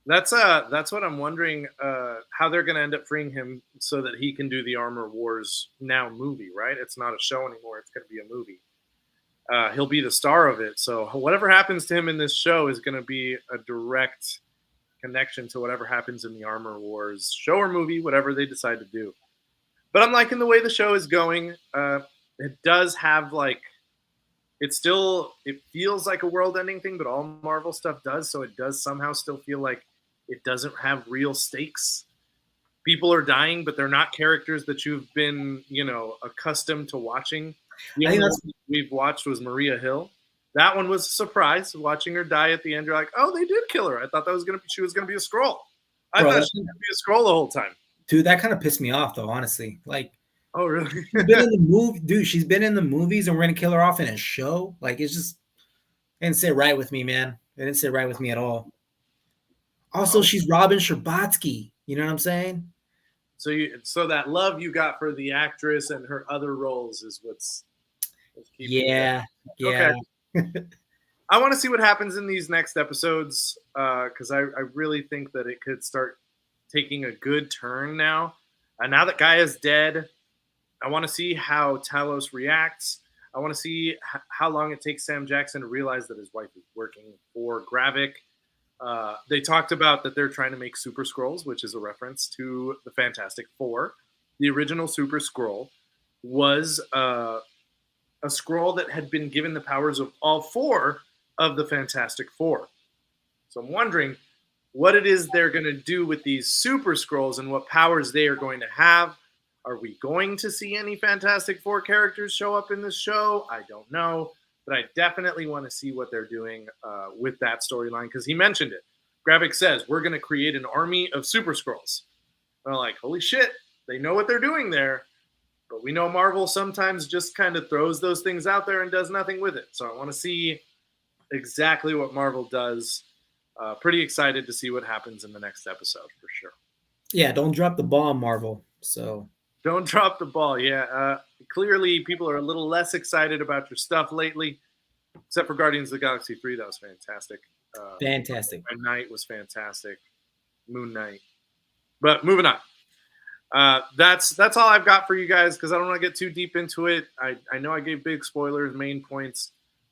That's what I'm wondering how they're going to end up freeing him so that he can do the Armor Wars Now movie, right? It's not a show anymore. It's going to be a movie. He'll be the star of it. So whatever happens to him in this show is going to be a direct connection to whatever happens in the Armor Wars show or movie, whatever they decide to do. But I'm liking the way the show is going. It does have like it feels like a world-ending thing, but all Marvel stuff does, so it does somehow still feel like it doesn't have real stakes. People are dying, but they're not characters that you've been, accustomed to watching. The I think only that's one we've watched was Maria Hill. That one was a surprise. Watching her die at the end, you're like, oh, they did kill her. I thought she was gonna be a scroll. I bro. thought she was gonna be a scroll the whole time. Dude, that kind of pissed me off though. Honestly, like Oh, really? she's been in the movie, dude. She's been in the movies, and we're gonna kill her off in a show. Like it's just it didn't sit right with me, man. It didn't sit right with me at all. Also, Oh. she's Robin Scherbatsky. You know what I'm saying? So that love you got for the actress and her other roles is what's keeping you Yeah, there. yeah. Okay. I want to see what happens in these next episodes because I really think that it could start taking a good turn now. Now that Guy is dead, I want to see how Talos reacts. I want to see how long it takes Sam Jackson to realize that his wife is working for Gravik. They talked about that they're trying to make Super Scrolls, which is a reference to the Fantastic Four. The original Super Scroll was a scroll that had been given the powers of all four of the Fantastic Four. So I'm wondering what it is they're going to do with these Super Scrolls and what powers they are going to have. Are we going to see any Fantastic Four characters show up in this show? I don't know. But I definitely want to see what they're doing with that storyline because he mentioned it. Gravik says, we're going to create an army of Super Scrolls. And I'm like, holy shit, they know what they're doing there. But we know Marvel sometimes just kind of throws those things out there and does nothing with it. So I want to see exactly what Marvel does. Pretty excited to see what happens in the next episode for sure. Yeah, don't drop the ball, Marvel. So don't drop the ball. Yeah, clearly people are a little less excited about your stuff lately, except for Guardians of the Galaxy 3. That was fantastic. Fantastic. Night was fantastic. Moon Knight. But moving on. That's all I've got for you guys because I don't want to get too deep into it. I know I gave big spoilers, main points,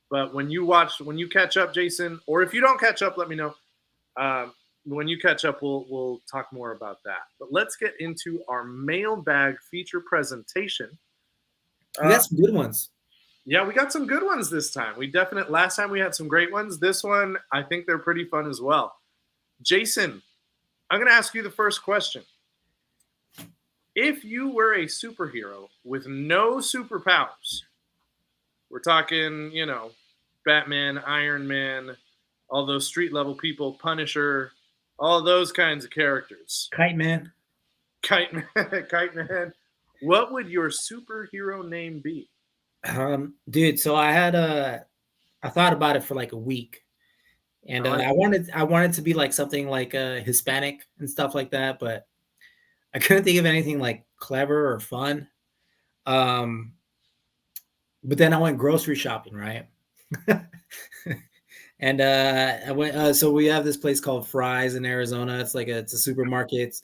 but when you catch up, Jason, or if you don't catch up, let me know. When you catch up, we'll talk more about that. But let's get into our mailbag feature presentation. We got some good ones. Yeah, we got some good ones this time. Last time we had some great ones. This one, I think they're pretty fun as well. Jason, I'm going to ask you the first question. If you were a superhero with no superpowers, we're talking, Batman, Iron Man, all those street level people, Punisher, all those kinds of characters. Kite Man. What would your superhero name be? Dude, so I thought about it for like a week. And I wanted to be like something like Hispanic and stuff like that, but I couldn't think of anything like clever or fun. But then I went grocery shopping, right? And I went. So we have this place called Fry's in Arizona. It's a supermarket,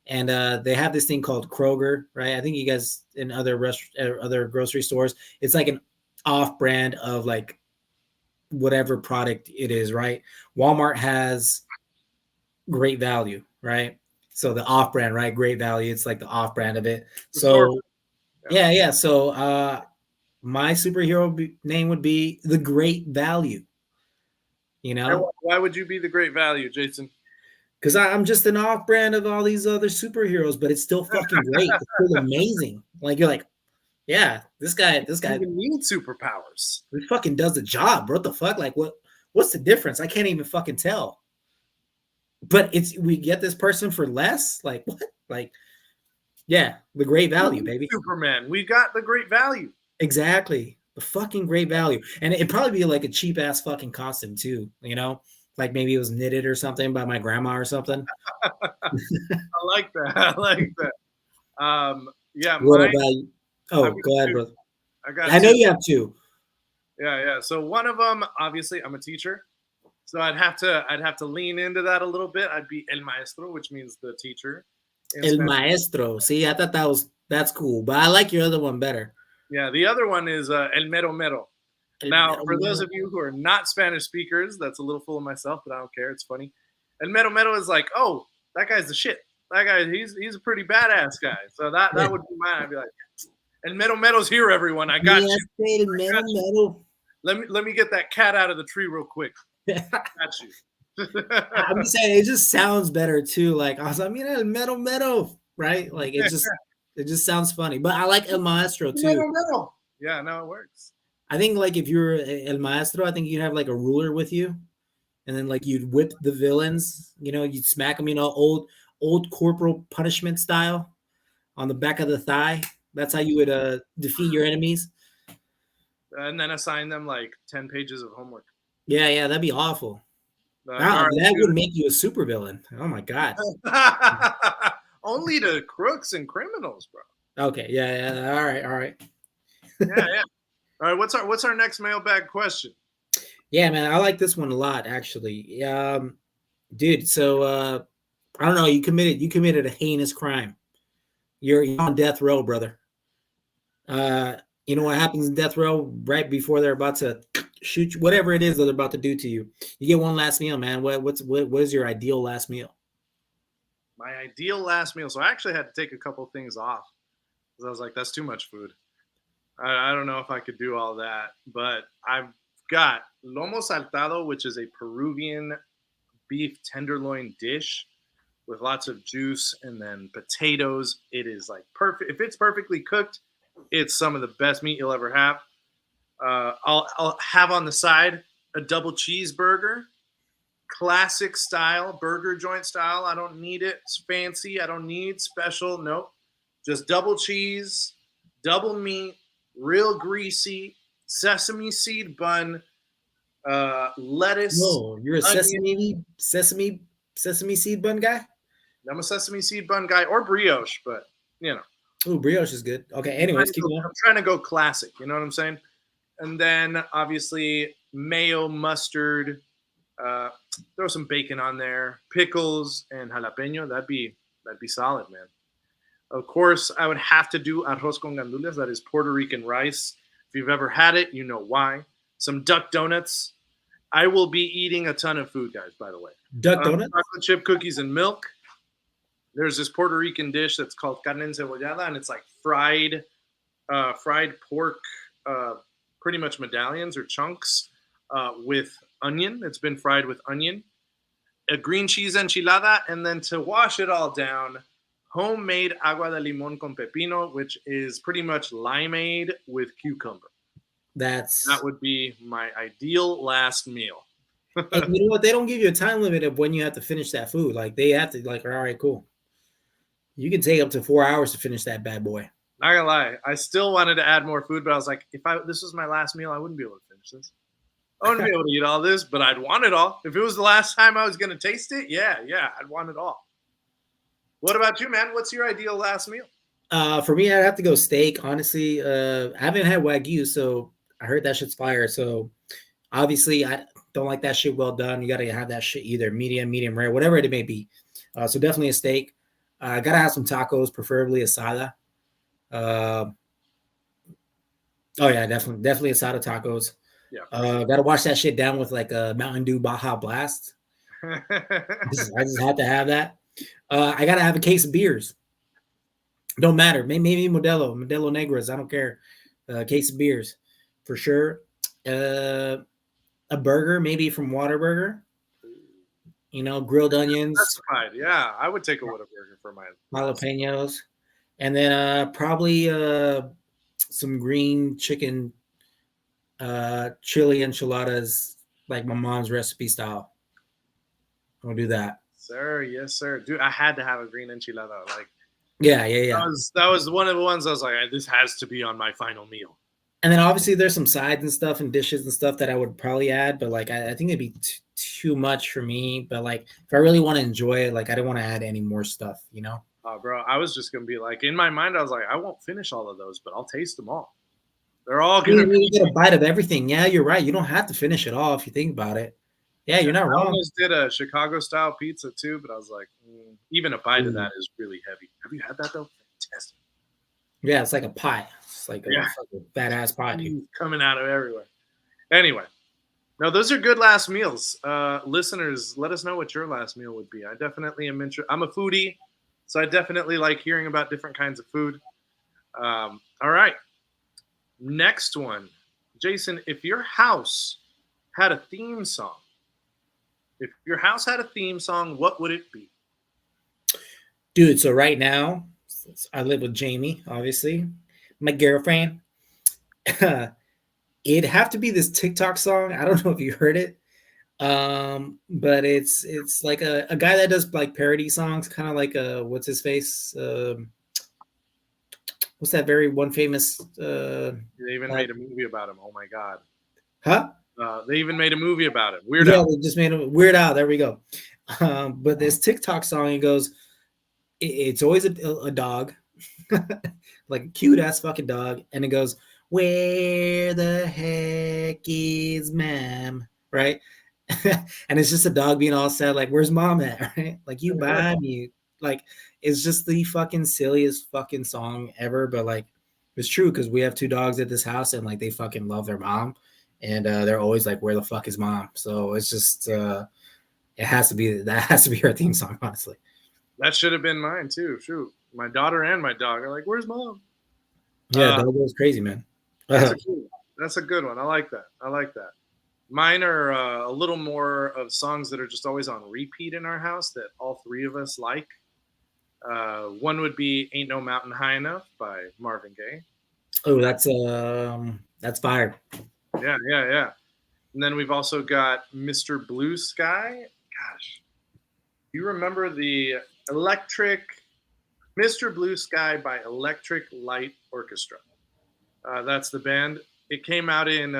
and they have this thing called Kroger, right? I think you guys in other grocery stores, it's like an off-brand of like whatever product it is, right? Walmart has Great Value, right? So the off-brand, right? Great Value. It's like the off-brand of it. So yeah. So my superhero name would be the Great Value. Why would you be the Great Value, Jason? Because I'm just an off-brand of all these other superheroes, but it's still fucking great. It's still amazing. Like you're like, yeah, this guy even need superpowers. He fucking does the job, bro. What the fuck? Like what's the difference? I can't even fucking tell. But we get this person for less? Like what? Like, yeah, the Great Value, baby. Superman. We got the Great Value. Exactly. The fucking Great Value. And it'd probably be like a cheap ass fucking costume too, Like maybe it was knitted or something by my grandma or something. I like that. Yeah. What about you? Oh, go ahead, bro. I know you have two. Yeah. So one of them, obviously, I'm a teacher, so I'd have to lean into that a little bit. I'd be el maestro, which means the teacher. El maestro. See, I thought that's cool, but I like your other one better. Yeah, the other one is el mero mero. Now, for those of you who are not Spanish speakers, that's a little full of myself, but I don't care. It's funny. El mero mero is like, oh, that guy's the shit. That guy, he's a pretty badass guy. So that would be mine. I'd be like, El mero mero's here, everyone. I got you. El mero mero. let me get that cat out of the tree real quick. Got you. I'm just saying it just sounds better too. Like I was like, mira, metal, right? Like it just sounds funny. But I like El Maestro too. Yeah, no, it works. I think like if you're El Maestro, I think you'd have like a ruler with you, and then like you'd whip the villains. You know, you'd smack them. You know, old corporal punishment style on the back of the thigh. That's how you would defeat your enemies. And then assign them like 10 pages of homework. Yeah, that'd be awful. Like, Wow, right, that would make you a supervillain. Oh my god. Only to crooks and criminals, bro. Okay, yeah. All right. Yeah. All right, what's our next mailbag question? Yeah, man, I like this one a lot, actually. Dude, so I don't know, you committed a heinous crime. You're on death row, brother. You know what happens in death row right before they're about to shoot you, whatever it is that they're about to do to you. You get one last meal, man. What is your ideal last meal? My ideal last meal. So I actually had to take a couple things off because I was like, that's too much food. I don't know if I could do all that, but I've got lomo saltado, which is a Peruvian beef tenderloin dish with lots of juice and then potatoes. It is like perfect. If it's perfectly cooked, it's some of the best meat you'll ever have. I'll have on the side a double cheeseburger, classic style, burger joint style. I don't need it fancy. I don't need special. Nope. Just double cheese, double meat, real greasy, sesame seed bun, lettuce. No, you're a onion. sesame seed bun guy? I'm a sesame seed bun guy or brioche, but you know. Oh, brioche is good. Okay, anyways, keep going. I'm trying to go classic. You know what I'm saying? And then obviously mayo, mustard, throw some bacon on there, pickles and jalapeno. That'd be solid, man. Of course, I would have to do arroz con gandules. That is Puerto Rican rice. If you've ever had it, you know why. Some duck donuts. I will be eating a ton of food, guys. By the way, Duck donuts, chocolate chip cookies and milk. There's this Puerto Rican dish that's called carne encebollada, and it's like fried pork, pretty much medallions or chunks with onion. It's been fried with onion, a green cheese enchilada, and then to wash it all down, homemade agua de limon con pepino, which is pretty much limeade with cucumber. That would be my ideal last meal. And you know what? They don't give you a time limit of when you have to finish that food. Like they have to, like, all right, cool. You can take up to 4 hours to finish that bad boy. Not gonna lie, I still wanted to add more food, but I was like, if this was my last meal, I wouldn't be able to finish this. I wouldn't be able to eat all this, but I'd want it all. If it was the last time I was gonna taste it, yeah, I'd want it all. What about you, man? What's your ideal last meal? For me, I'd have to go steak. Honestly, I haven't had Wagyu, so I heard that shit's fire. So obviously, I don't like that shit well done. You gotta have that shit either medium rare, whatever it may be. So definitely a steak. Gotta have some tacos, preferably asada. Oh yeah, definitely asada tacos. Yeah. Gotta wash that shit down with like a Mountain Dew Baja Blast. I just had to have that. I gotta have a case of beers. Don't matter. Maybe Modelo Negras. I don't care. Case of beers for sure. A burger, maybe from Whataburger. You know, grilled onions. Specified. Yeah, I would take a Whataburger for my jalapenos, and then probably some green chicken chili enchiladas, like my mom's recipe style. I'll do that. Sir, yes, sir. Dude, I had to have a green enchilada. Like, yeah. That was one of the ones I was like, this has to be on my final meal. And then obviously there's some sides and stuff and dishes and stuff that I would probably add, but like I think it'd be too much for me. But like if I really want to enjoy it, like I don't want to add any more stuff, you know? Oh, bro, I was just gonna be like, in my mind, I was like, I won't finish all of those, but I'll taste them all. They're all gonna get a bite of everything. Yeah, you're right. You don't have to finish it all if you think about it. Yeah, you're not wrong. I almost did a Chicago style pizza too, but I was like, even a bite of that is really heavy. Have you had that though? Fantastic. Yeah, it's like a pie. It's like a badass pie. Coming out of everywhere. Anyway, no, those are good last meals. Listeners, let us know what your last meal would be. I definitely am interested. I'm a foodie, so I definitely like hearing about different kinds of food. All right. Next one. Jason, if your house had a theme song, what would it be? Dude, so right now, I live with Jamie, obviously, my girlfriend. It'd have to be this TikTok song. I don't know if you heard it. But it's like a guy that does like parody songs, kind of like what's his face? What's that very one famous They even made a movie about him. Oh my god. Huh? They even made a movie about him. Weird Yeah, Al. they just made a Weird Al. There we go. But this TikTok song, it goes, it's always a dog, like a cute ass fucking dog, and it goes, "Where the heck is ma'am?" Right? And it's just a dog being all sad, like, "Where's mom at?" Right? Like, you buy me. Like, it's just the fucking silliest fucking song ever, but like, it's true because we have two dogs at this house, and like, they fucking love their mom, and they're always like, "Where the fuck is mom?" So it's just it has to be our theme song, honestly. That should have been mine too. Shoot, my daughter and my dog are like, "Where's mom?" Yeah, dog goes crazy, man. That's a good one. I like that. Mine are a little more of songs that are just always on repeat in our house that all three of us like. One would be "Ain't No Mountain High Enough" by Marvin Gaye. Oh, that's fire. Yeah. And then we've also got "Mr. Blue Sky." Gosh, you remember the Mr. Blue Sky by Electric Light Orchestra? That's the band. It came out in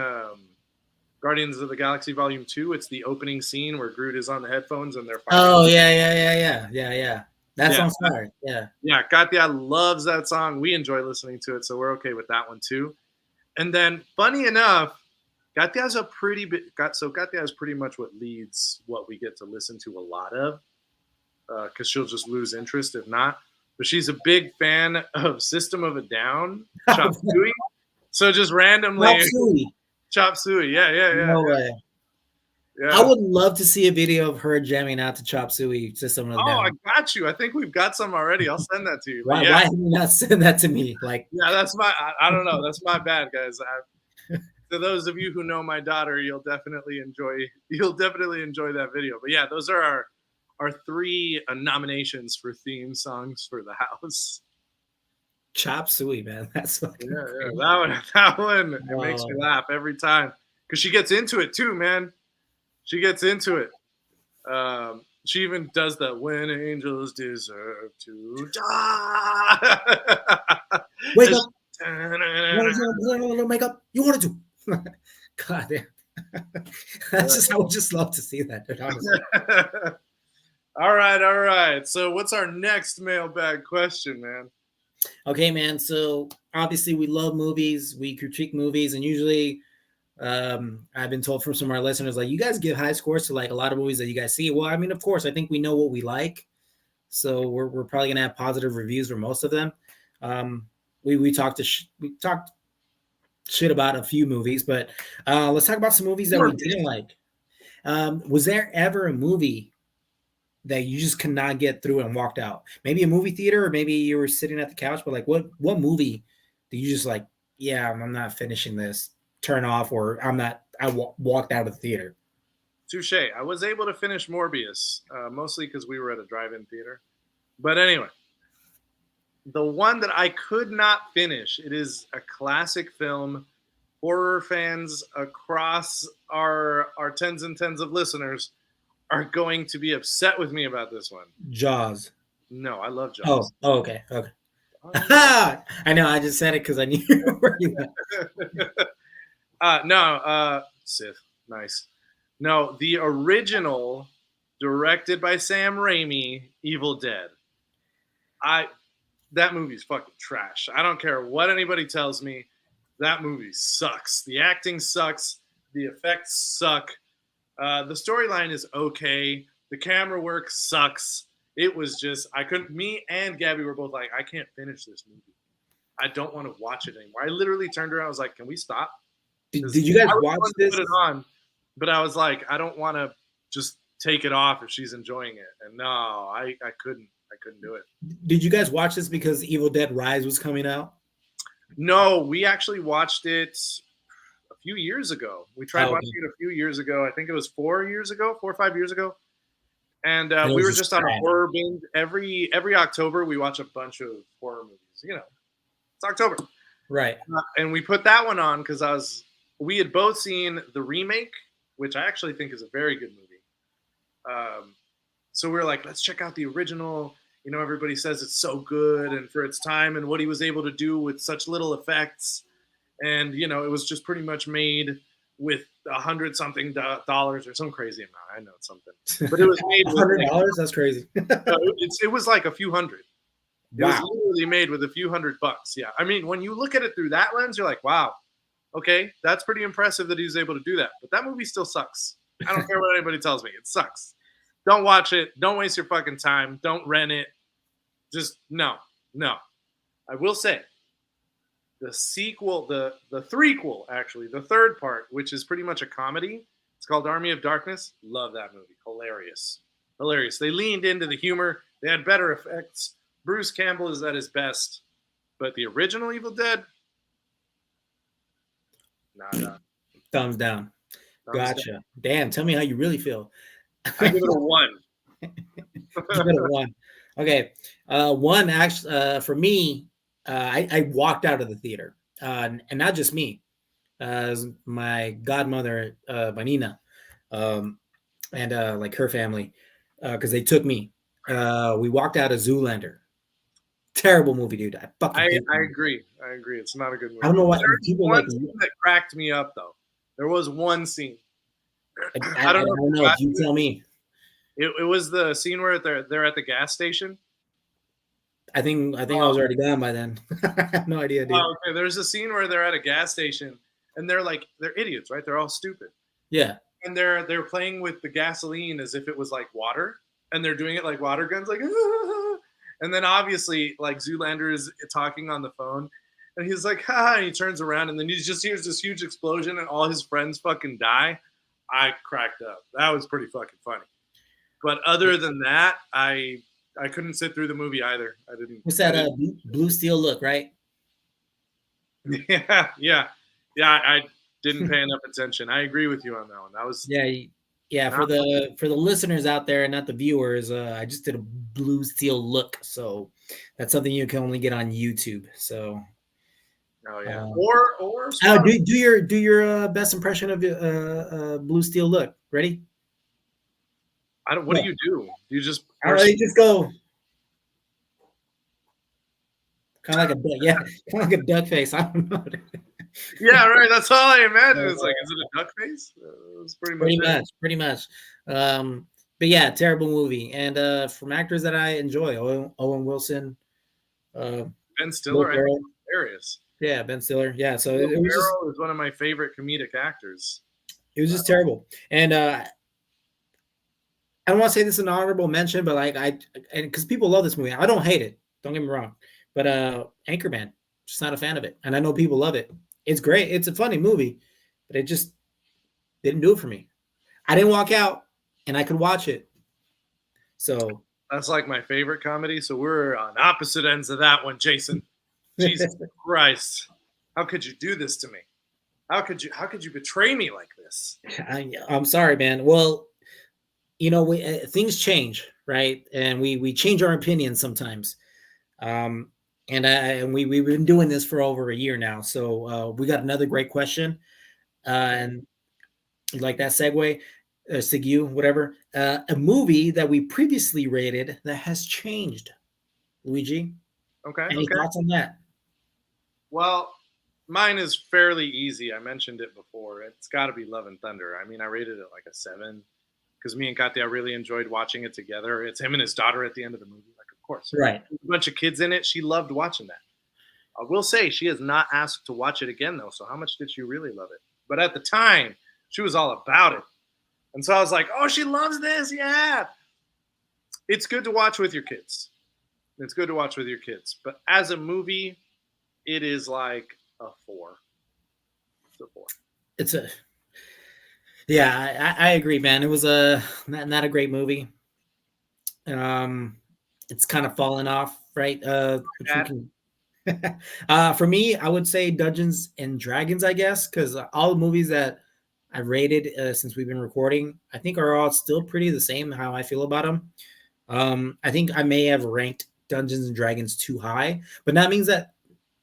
Guardians of the Galaxy Volume 2. It's the opening scene where Groot is on the headphones and they're fighting. Oh, yeah. That song's fire. Yeah, Katya loves that song. We enjoy listening to it, so we're okay with that one too. And then, funny enough, Katya is pretty much what leads what we get to listen to a lot of, because she'll just lose interest if not. But she's a big fan of System of a Down, Chop Suey. So just randomly, Chop Suey. Yeah. No way. Yeah. I would love to see a video of her jamming out to Chop Suey. System of a Down. I got you. I think we've got some already. I'll send that to you. Why have you not sent that to me? Like, yeah, that's my. I don't know. That's my bad, guys. To those of you who know my daughter, you'll definitely enjoy that video. But yeah, those are our three nominations for theme songs for the house. Chop Suey, man. That's fucking crazy. That one it makes me laugh every time because she gets into it too, man. She gets into it. She even does that "When Angels Deserve to Die." Wake up. Make up. You wanted to. God damn. I would just love to see that, honestly. All right. So what's our next mailbag question, man? Okay, man. So obviously we love movies. We critique movies, and usually I've been told from some of our listeners, like, you guys give high scores to like a lot of movies that you guys see. Well, I mean, of course, I think we know what we like, so we're probably gonna have positive reviews for most of them. We talked shit about a few movies, but let's talk about some movies that we didn't like. Was there ever a movie that you just could not get through and walked out? Maybe a movie theater, or maybe you were sitting at the couch, but like, what movie do you just like, yeah, I'm not finishing this, turn off, or I walked out of the theater? Touche. I was able to finish Morbius, mostly because we were at a drive-in theater. But anyway, the one that I could not finish, it is a classic film. Horror fans across our tens and tens of listeners are going to be upset with me about this one. Jaws. No, I love Jaws. Oh, okay. I know. I just said it because I knew you were No, Sith. Nice. No, the original, directed by Sam Raimi, Evil Dead. That movie's fucking trash. I don't care what anybody tells me. That movie sucks. The acting sucks. The effects suck. The storyline is okay. The camera work sucks. It was just, me and Gabby were both like, I can't finish this movie. I don't want to watch it anymore. I literally turned around. I was like, can we stop? Did you guys watch this? Put it on, but I was like, I don't want to just take it off if she's enjoying it. And no, I couldn't do it. Did you guys watch this because Evil Dead Rise was coming out? No, we actually watched it a few years ago. We tried watching it a few years ago. I think it was 4 years ago, 4 or 5 years ago. And we were just on a horror binge. Every October, we watch a bunch of horror movies. You know, it's October, right? And we put that one on because we had both seen the remake, which I actually think is a very good movie. So we were like, let's check out the original. You know, everybody says it's so good, and for its time, and what he was able to do with such little effects. And you know, it was just pretty much made with $100-something or some crazy amount. I know it's something, but it was made with $100. That's crazy. It was like a few hundred. It was Wow. literally made with a few $100. Yeah, I mean, when you look at it through that lens, you're like, wow, okay, that's pretty impressive that he was able to do that. But that movie still sucks. I don't care what anybody tells me. It sucks. Don't watch it. Don't waste your fucking time. Don't rent it. Just no. I will say the sequel, the threequel, actually, the third part, which is pretty much a comedy. It's called Army of Darkness. Love that movie. Hilarious. They leaned into the humor. They had better effects. Bruce Campbell is at his best. But the original Evil Dead, nah. Thumbs down. Gotcha. Down. Damn, tell me how you really feel. I give it a 1. Give it a 1. Okay. 1, actually, for me, I walked out of the theater. And not just me. My godmother, Vanina, and like her family, because they took me. We walked out of Zoolander. Terrible movie, dude. I agree. It's not a good movie. I don't know why people like scene that cracked me up though. There was one scene. I don't know. If you tell me. It was the scene where they're at the gas station. I think I was already gone by then. I have no idea, dude. Okay, there's a scene where they're at a gas station and they're idiots, right? They're all stupid. Yeah. And they're playing with the gasoline as if it was like water, and they're doing it like water guns, like. And then obviously, like Zoolander is talking on the phone, and he's like, "Ha!" And he turns around, and then he just hears this huge explosion, and all his friends fucking die. I cracked up. That was pretty fucking funny. But other than that, I couldn't sit through the movie either. I didn't. What's that? Blue Steel look, right? Yeah. I didn't pay enough attention. I agree with you on that one. That was Yeah. For the listeners out there and not the viewers, I just did a Blue Steel look, so that's something you can only get on YouTube. So. Oh yeah. Or do your best impression of Blue Steel look. Ready? What do you do? You just just go kind of like a duck. Yeah, kind of like a duck face. I don't know. Yeah, right. That's all I imagine. It's like, is it a duck face? It's pretty much. But yeah, terrible movie. And from actors that I enjoy, Owen Wilson, Ben Stiller, hilarious. Yeah, Ben Stiller. Yeah, so it was one of my favorite comedic actors. It was just terrible. And I don't want to say this is an honorable mention, but because people love this movie. I don't hate it. Don't get me wrong. But Anchorman, just not a fan of it. And I know people love it. It's great. It's a funny movie, but it just didn't do it for me. I didn't walk out, and I could watch it. So that's like my favorite comedy. So we're on opposite ends of that one, Jason. Jesus Christ. How could you do this to me? How could you betray me like this? I'm sorry, man. Well, things change, right? And we change our opinions sometimes. And we've been doing this for over a year now. So we got another great question. And like that segue, segue, whatever. A movie that we previously rated that has changed. Luigi? Okay. Any thoughts on that? Well, mine is fairly easy. I mentioned it before. It's got to be Love and Thunder. I mean, I rated it like a 7 because me and Katya really enjoyed watching it together. It's him and his daughter at the end of the movie. Like, of course. Right. There's a bunch of kids in it. She loved watching that. I will say she has not asked to watch it again, though. So how much did she really love it? But at the time, she was all about it. And so I was like, oh, she loves this. Yeah. It's good to watch with your kids. But as a movie, it is like a 4. It's a 4. I agree, man. It was not a great movie. It's kind of fallen off, right? For me, I would say Dungeons and Dragons, I guess, because all the movies that I've rated since we've been recording, I think are all still pretty the same how I feel about them. I think I may have ranked Dungeons and Dragons too high, but that means that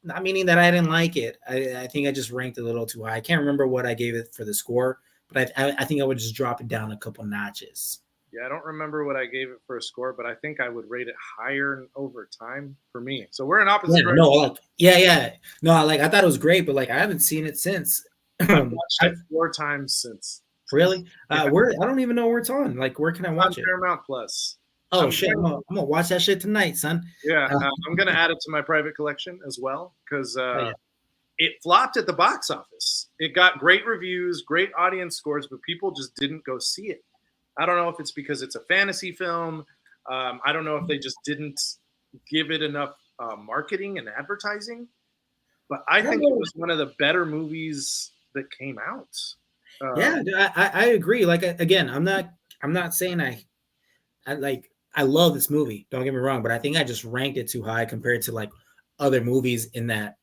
not meaning that I didn't like it. I think I just ranked it a little too high. I can't remember what I gave it for the score, but I think I would just drop it down a couple notches. Yeah, I don't remember what I gave it for a score, but I think I would rate it higher over time for me. So we're in opposite Yeah, directions. no, like, yeah. No, like I thought it was great, but like I haven't seen it since. I've watched it 4 times since. Really? Yeah. Where I don't even know where it's on. Like, where can I watch on it? Paramount Plus. Oh shit! I'm gonna watch that shit tonight, son. Yeah, I'm gonna add it to my private collection as well because Yeah. it flopped at the box office. It got great reviews, great audience scores, but people just didn't go see it. I don't know if it's because it's a fantasy film. I don't know if they just didn't give it enough marketing and advertising. But I think it was one of the better movies that came out. Yeah, I agree. Like again, I'm not saying I love this movie. Don't get me wrong, but I think I just ranked it too high compared to like other movies in that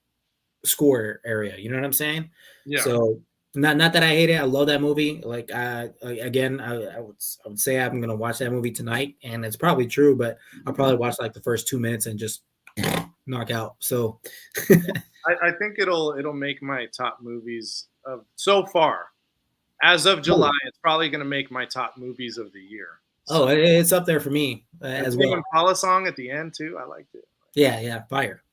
score area. You know what I'm saying? Yeah. So not that I hate it. I love that movie. Like again, I would say I'm gonna watch that movie tonight, and it's probably true, but I'll probably watch like the first 2 minutes and just knock out. So I think it'll make my top movies of so far. As of July, it's probably going to make my top movies of the year. So. Oh, it's up there for me as well. Impala song at the end too. I liked it. Yeah, fire.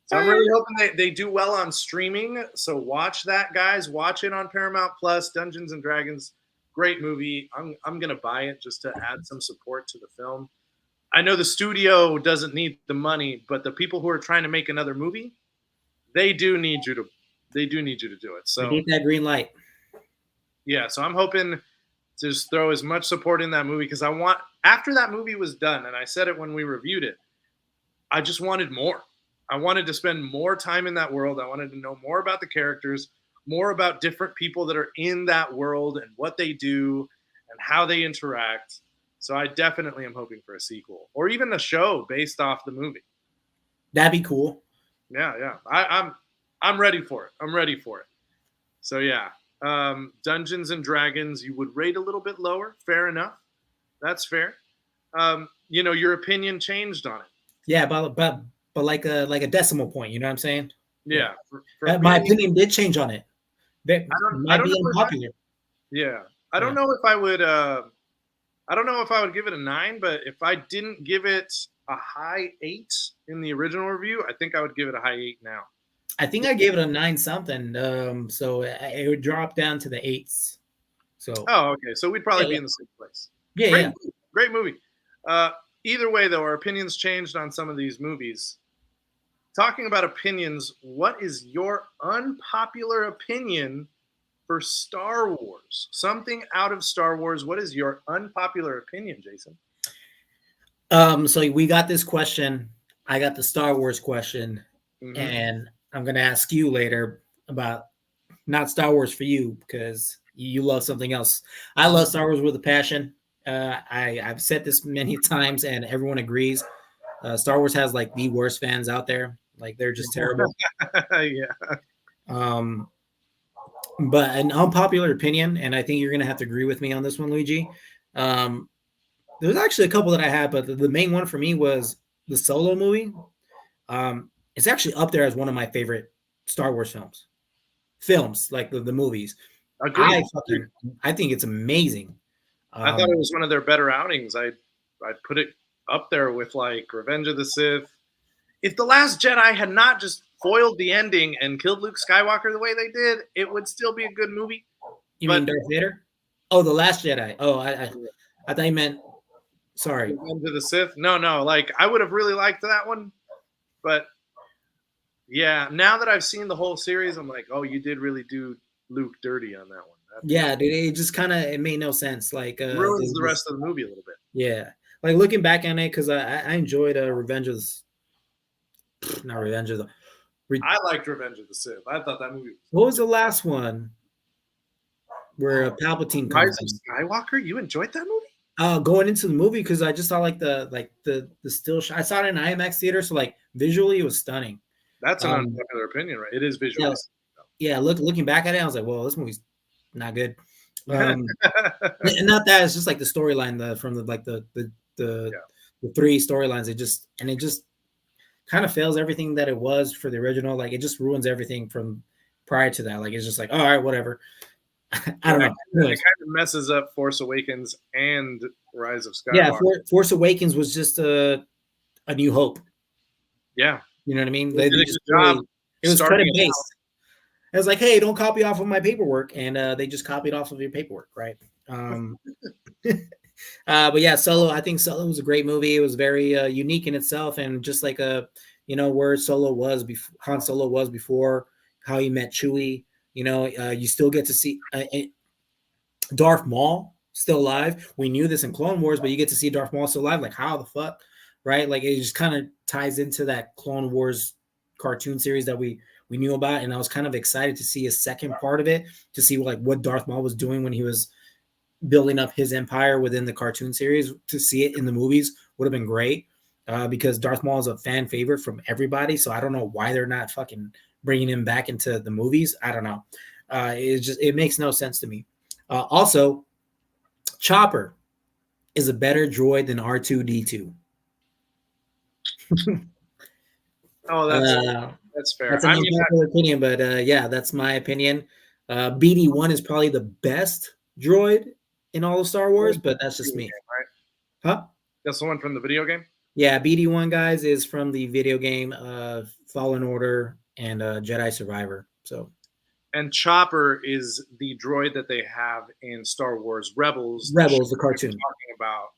So I'm really hoping they do well on streaming. So watch that, guys. Watch it on Paramount Plus. Dungeons and Dragons, great movie. I'm gonna buy it just to add some support to the film. I know the studio doesn't need the money, but the people who are trying to make another movie, they do need you to do it. So need that green light. Yeah, so I'm hoping to just throw as much support in that movie because I want, after that movie was done, and I said it when we reviewed it, I just wanted more. I wanted to spend more time in that world. I wanted to know more about the characters, more about different people that are in that world and what they do and how they interact. So I definitely am hoping for a sequel or even a show based off the movie. That'd be cool. Yeah. I'm ready for it. I'm ready for it. So yeah. Dungeons and Dragons, you would rate a little bit lower. Fair enough. That's fair. Your opinion changed on it. Yeah, but like a decimal point. You know what I'm saying? Yeah. My opinion did change on it. I don't know unpopular. I don't know if I would. I don't know if I would give it a 9, but if I didn't give it a high 8 in the original review, I think I would give it a high 8 now. I think I gave it a 9 something. So it would drop down to the 8s. So okay. So we'd probably be in the same place. Yeah, Great movie. Either way, though, our opinions changed on some of these movies. Talking about opinions, what is your unpopular opinion for Star Wars? Something out of Star Wars. What is your unpopular opinion, Jason? So we got this question. I got the Star Wars question, and I'm going to ask you later about not Star Wars for you because you love something else. I love Star Wars with a passion. I've said this many times, and everyone agrees. Star Wars has like the worst fans out there. Like they're just terrible. Yeah. But an unpopular opinion, and I think you're going to have to agree with me on this one, Luigi. There was actually a couple that I had, but the main one for me was the Solo movie. It's actually up there as one of my favorite Star Wars films, like the movies. Agreed. I think it's amazing. I thought it was one of their better outings. I'd put it up there with like Revenge of the Sith. If The Last Jedi had not just foiled the ending and killed Luke Skywalker the way they did, it would still be a good movie. You mean Darth Vader? Oh, The Last Jedi. Oh, I thought you meant. Sorry. Revenge of the Sith. No. Like I would have really liked that one, but yeah. Now that I've seen the whole series, I'm like, oh, you did really do Luke dirty on that one. Yeah, dude, it just kind of it made no sense. Like ruins the rest of the movie a little bit. Yeah, like looking back on it because I enjoyed Revenge of the. Not Revenge of the. I liked Revenge of the Sith. I thought that movie. What was the last one? Where Palpatine comes in? Skywalker. You enjoyed that movie? Going into the movie because I just saw like the still shot. I saw it in IMAX theater, so like visually it was stunning. That's an unpopular opinion, right? It is visually. Yeah, looking back at it, I was like, well, this movie's not good. And not that, it's just like the storyline from the three storylines. It just kind of fails everything that it was for the original. Like, it just ruins everything from prior to that. Like, it's just like, all right, whatever. I don't know. It kind of messes up Force Awakens and Rise of Skywalker. Yeah, Force Awakens was just a New Hope. Yeah, you know what I mean. They did a good job. It was credit based. It was like, hey, don't copy off of my paperwork, and they just copied off of your paperwork, right? But yeah, Solo. I think Solo was a great movie. It was very unique in itself, and just like where Solo was before, Han Solo was before, how he met Chewie. You still get to see Darth Maul still alive. We knew this in Clone Wars, but you get to see Darth Maul still alive. Like, how the fuck, right? Like, it just kind of ties into that Clone Wars cartoon series that we knew about, and I was kind of excited to see a second part of it, to see like what Darth Maul was doing when he was building up his empire within the cartoon series. To see it in the movies would have been great, because Darth Maul is a fan favorite from everybody. So I don't know why they're not fucking bringing him back into the movies. I don't know. It makes no sense to me. Also, Chopper is a better droid than R2-D2. Oh, that's fair. That's an unpopular opinion, but yeah, that's my opinion. BD-1 is probably the best droid in all of Star Wars, but that's just me. Right? Huh? That's the one from the video game? Yeah, BD-1, guys, is from the video game Fallen Order and Jedi Survivor. And Chopper is the droid that they have in Star Wars Rebels. The cartoon. Talking about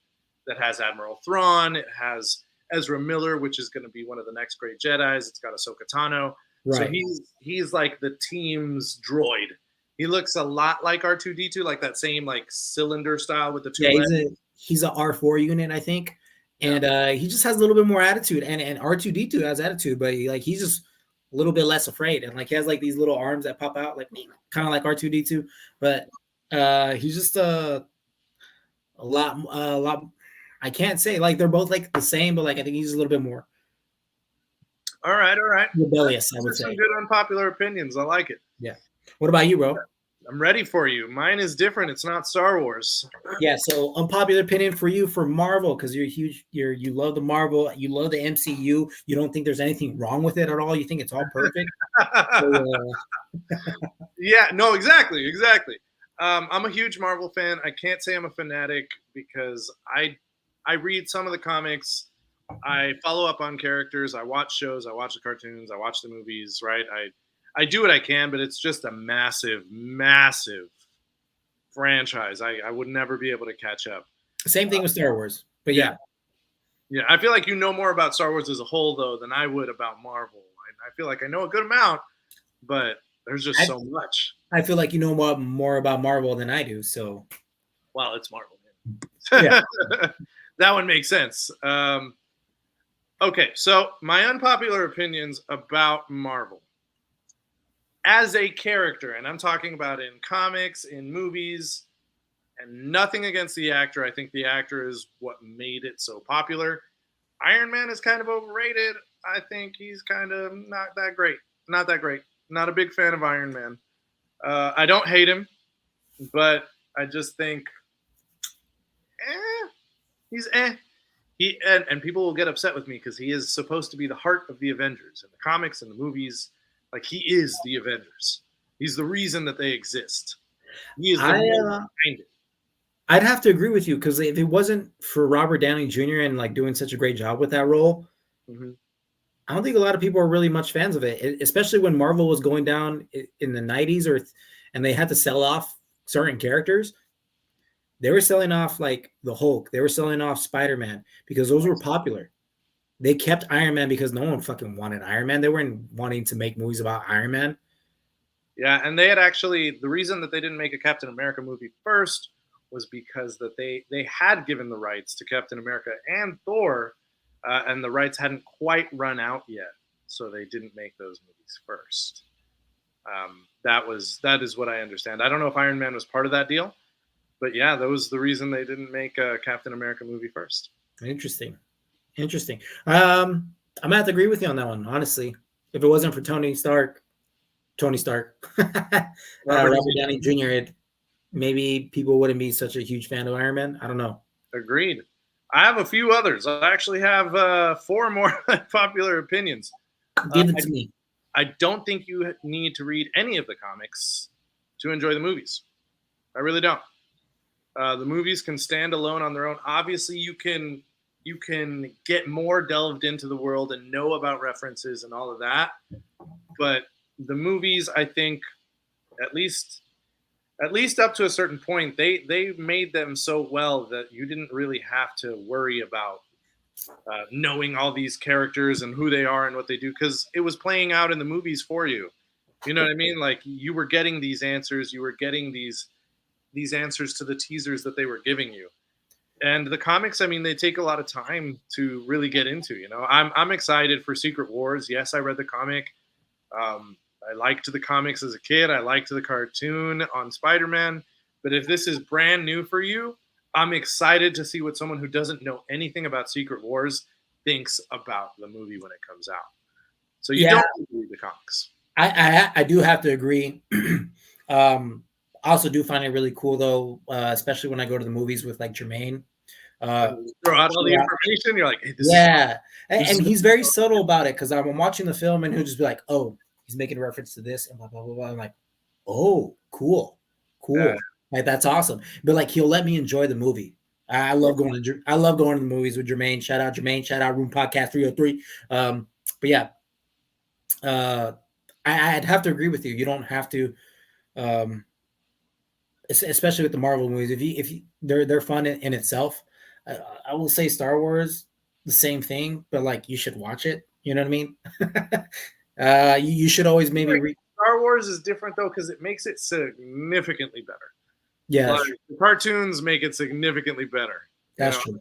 that has Admiral Thrawn. It has Ezra Miller, which is going to be one of the next great Jedis. It's got Ahsoka Tano. Right. So he's like the team's droid. He looks a lot like R2-D2, like that same like cylinder style with the two legs. He's a R4 unit, I think. And he just has a little bit more attitude. And R2-D2 has attitude, but he's just a little bit less afraid. And like, he has like these little arms that pop out, like kind of like R2-D2. But he's just a lot. I can't say like they're both like the same, but like I think he's a little bit more. All right. Rebellious, I would say. Some good unpopular opinions. I like it. Yeah. What about you, bro? I'm ready for you. Mine is different. It's not Star Wars. Yeah. So unpopular opinion for you for Marvel, because you're huge. You love the Marvel. You love the MCU. You don't think there's anything wrong with it at all. You think it's all perfect. Yeah. No. Exactly. I'm a huge Marvel fan. I can't say I'm a fanatic because I read some of the comics. I follow up on characters. I watch shows. I watch the cartoons. I watch the movies. Right. I do what I can, but it's just a massive, massive franchise. I would never be able to catch up. Same thing with Star Wars, but yeah. I feel like you know more about Star Wars as a whole, though, than I would about Marvel. I feel like I know a good amount, but there's just so much. I feel like you know more about Marvel than I do. So, well, it's Marvel. Yeah. That one makes sense. Okay, so my unpopular opinions about Marvel. As a character, and I'm talking about in comics, in movies, and nothing against the actor. I think the actor is what made it so popular. Iron Man is kind of overrated. I think he's kind of not that great. Not a big fan of Iron Man. I don't hate him, but I just think, he's and people will get upset with me because he is supposed to be the heart of the Avengers in the comics and the movies. Like, he is the Avengers. He's the reason that they exist. He is the man behind it. I'd have to agree with you, because if it wasn't for Robert Downey Jr. and like doing such a great job with that role, I don't think a lot of people are really much fans of it, especially when Marvel was going down in the 90s and they had to sell off certain characters. They were selling off like the Hulk. They were selling off Spider-Man because those were popular. They kept Iron Man because no one fucking wanted Iron Man. They weren't wanting to make movies about Iron Man. Yeah, and they had actually, the reason that they didn't make a Captain America movie first was because that they had given the rights to Captain America and Thor, and the rights hadn't quite run out yet, so they didn't make those movies first. That is what I understand. I don't know if Iron Man was part of that deal, but yeah, that was the reason they didn't make a Captain America movie first. Interesting. I'm gonna have to agree with you on that one, honestly. if it wasn't for Tony Stark, Robert Downey Jr., maybe people wouldn't be such a huge fan of Iron Man. I don't know. Agreed. I have a few others. I actually have 4 more popular opinions. Give it to me. I don't think you need to read any of the comics to enjoy the movies. I really don't. The movies can stand alone on their own. Obviously, you can get more delved into the world and know about references and all of that. But the movies, I think, at least up to a certain point, they made them so well that you didn't really have to worry about knowing all these characters and who they are and what they do, because it was playing out in the movies for you. You know what I mean? Like, you were getting these answers, you were getting these answers to the teasers that they were giving you. And the comics, I mean, they take a lot of time to really get into. You know, I'm excited for Secret Wars. Yes, I read the comic. I liked the comics as a kid. I liked the cartoon on Spider-Man. But if this is brand new for you, I'm excited to see what someone who doesn't know anything about Secret Wars thinks about the movie when it comes out. So you don't read the comics. I do have to agree. I also do find it really cool, though, especially when I go to the movies with like Jermaine. Throw out all the information. You're like, hey, and he's very subtle about it, because I'm watching the film and he'll just be like, oh, he's making a reference to this and blah, blah, blah, blah. I'm like, oh, cool. Yeah. Like, that's awesome. But like, he'll let me enjoy the movie. I love going to the movies with Jermaine. Shout out Jermaine. Shout out Room Podcast 303. But yeah, I'd have to agree with you. You don't have to, especially with the Marvel movies. If you they're fun in itself. I will say Star Wars, the same thing, but like, you should watch it. You know what I mean? You should always maybe read. Star Wars is different though, because it makes it significantly better. Yeah, like, the cartoons make it significantly better. That's true.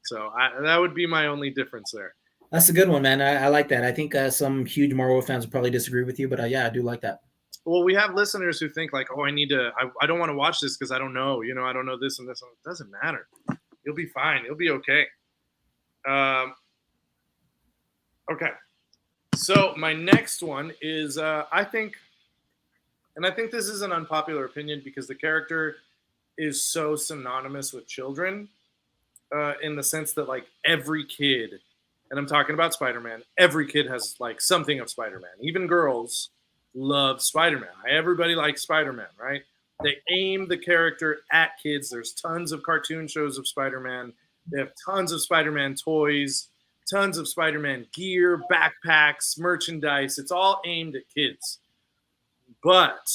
So that would be my only difference there. That's a good one, man. I like that. I think some huge Marvel fans will probably disagree with you, but yeah, I do like that. Well, we have listeners who think like, oh, I don't want to watch this because I don't know. You know, I don't know this and this. It doesn't matter. You'll be fine. You'll be okay. Okay. So my next one is, I think this is an unpopular opinion because the character is so synonymous with children, in the sense that like every kid, and I'm talking about Spider-Man, every kid has like something of Spider-Man. Even girls love Spider-Man. Everybody likes Spider-Man, right? They aim the character at kids. There's tons of cartoon shows of Spider-Man. They have tons of Spider-Man toys, tons of Spider-Man gear, backpacks, merchandise. It's all aimed at kids. But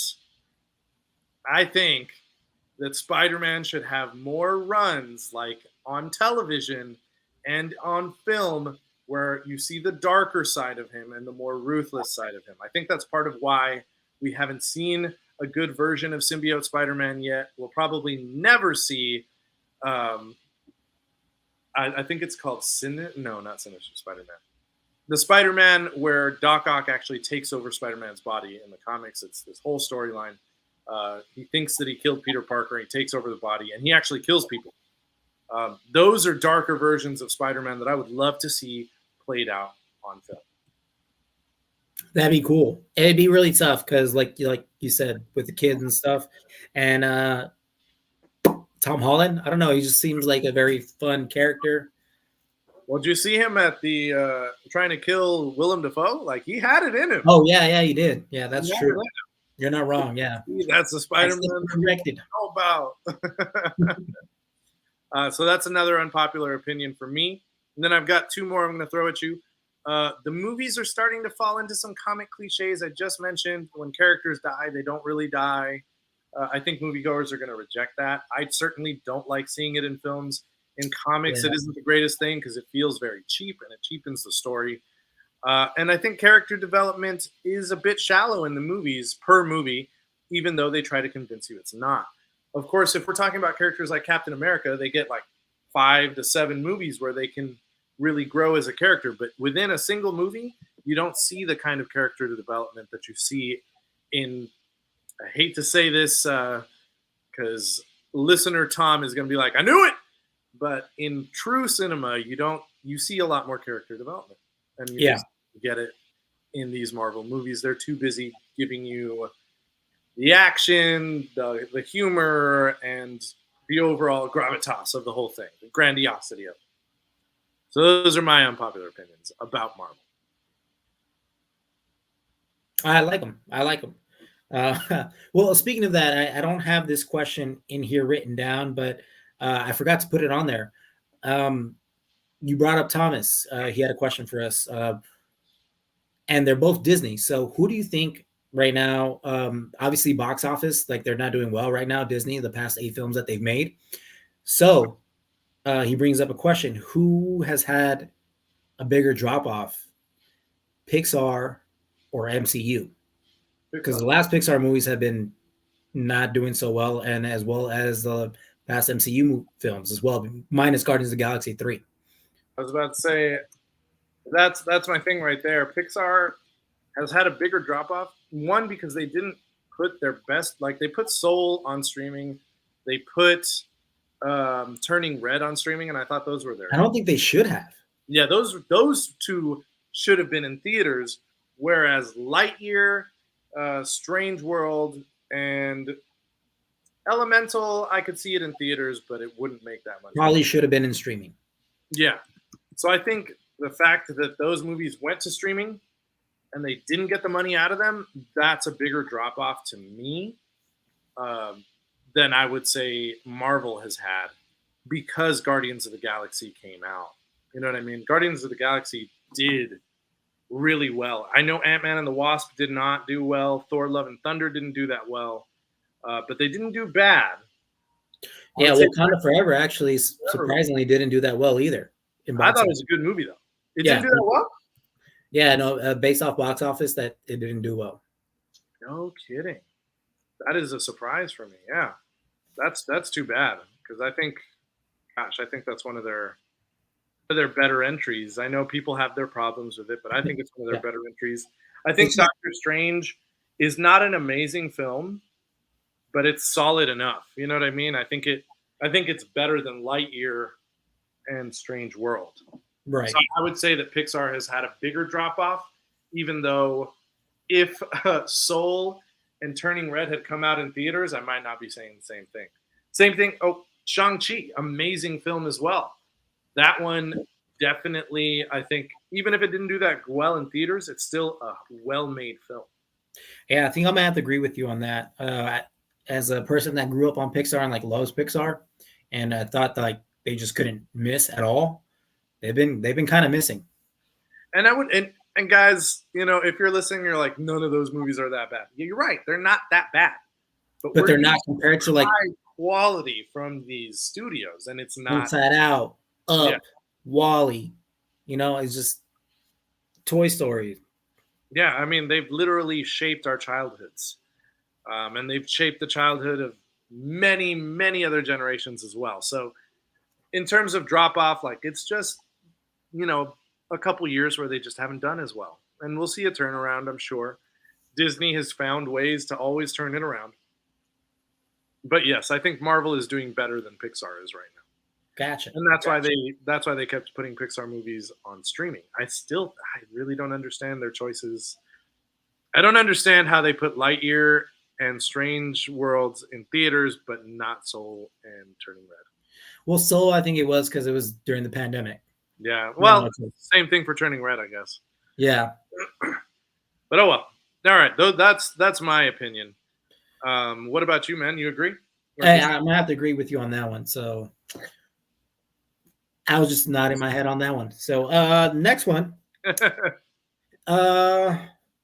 I think that Spider-Man should have more runs like on television and on film, where you see the darker side of him and the more ruthless side of him. I think that's part of why we haven't seen a good version of symbiote Spider-Man yet. We'll probably never see, I think it's called not Sinister Spider-Man. The Spider-Man where Doc Ock actually takes over Spider-Man's body in the comics. It's this whole storyline. He thinks that he killed Peter Parker, and he takes over the body, and he actually kills people. Those are darker versions of Spider-Man that I would love to see played out on film. That'd be cool. It'd be really tough because, like you said, with the kids and stuff. And Tom Holland, I don't know, he just seems like a very fun character. Well, did you see him at the trying to kill Willem Dafoe? Like, he had it in him. Oh yeah, he did. Yeah, that's true. You're not wrong. Yeah, that's the Spider-Man corrected. How about? So that's another unpopular opinion for me. And then I've got 2 more I'm going to throw at you. The movies are starting to fall into some comic cliches I just mentioned. When characters die, they don't really die. I think moviegoers are going to reject that. I certainly don't like seeing it in films. In comics, It isn't the greatest thing because it feels very cheap and it cheapens the story. And I think character development is a bit shallow in the movies per movie, even though they try to convince you it's not. Of course, if we're talking about characters like Captain America, they get like 5 to 7 movies where they can really grow as a character. But within a single movie, you don't see the kind of character development that you see in, I hate to say this because listener Tom is going to be like, I knew it. But in true cinema, you see a lot more character development. And you just get it in these Marvel movies. They're too busy giving you the action, the humor, and the overall gravitas of the whole thing, the grandiosity of it. So those are my unpopular opinions about Marvel. I like them. I like them. Well, speaking of that, I don't have this question in here written down, but I forgot to put it on there. You brought up Thomas. He had a question for us, and they're both Disney. So, who do you think right now? Obviously, box office, like they're not doing well right now. Disney, the past 8 films that they've made. So, he brings up a question: who has had a bigger drop off, Pixar or MCU? Because the last Pixar movies have been not doing so well, and as well as the past MCU films as well, minus Guardians of the Galaxy 3. I was about to say that's my thing right there. Pixar has had a bigger drop off. One, because they didn't put their best, like they put Soul on streaming, they put Turning Red on streaming, and I thought those were I don't think they should have. Yeah, those two should have been in theaters, whereas Lightyear, Strange World, and Elemental, I could see it in theaters, but it wouldn't make that much. Probably should have been in streaming. Yeah. So I think the fact that those movies went to streaming and they didn't get the money out of them, that's a bigger drop off to me than I would say Marvel has had, because Guardians of the Galaxy came out. You know what I mean? Guardians of the Galaxy did really well. I know Ant-Man and the Wasp did not do well. Thor: Love and Thunder didn't do that well. But they didn't do bad. Yeah, Wakanda Forever actually surprisingly didn't do that well either. I thought it was a good movie, though. It didn't do that well? Yeah, no, based off box office, that it didn't do well. No kidding. That is a surprise for me. Yeah. That's too bad, because I think that's one of their better entries. I know people have their problems with it, but I think it's one of their better entries. I think Doctor Strange is not an amazing film, but it's solid enough. You know what I mean? I think it's better than Lightyear and Strange World. Right. So I would say that Pixar has had a bigger drop off, even though if Soul and Turning Red had come out in theaters, I might not be saying the same thing. Same thing. Oh, Shang-Chi, amazing film as well. That one definitely, I think, even if it didn't do that well in theaters, it's still a well-made film. Yeah, I think I'm gonna have to agree with you on that. As a person that grew up on Pixar and like loves Pixar, and I thought that, like they just couldn't miss at all. They've been kind of missing. And I would and guys, you know, if you're listening, you're like, none of those movies are that bad. Yeah, you're right, they're not that bad. But they're not compared to like high quality from these studios, and it's not. Inside Out, Up, WALL-E. You know, it's just Toy Story. Yeah, I mean, they've literally shaped our childhoods. And they've shaped the childhood of many, many other generations as well. So in terms of drop off, like it's just, you know, a couple years where they just haven't done as well. And we'll see a turnaround, I'm sure. Disney has found ways to always turn it around. But yes, I think Marvel is doing better than Pixar is right now. Gotcha. And that's why they kept putting Pixar movies on streaming. I really don't understand their choices. I don't understand how they put Lightyear and Strange Worlds in theaters, but not Soul and Turning Red. Well, Soul, I think it was because it was during the pandemic. Yeah, well, same thing for Turning Red, I guess. Yeah. But oh well. All right, that's my opinion. What about you, man? You agree? Hey, I'm gonna have to agree with you on that one. So I was just nodding my head on that one. So next one.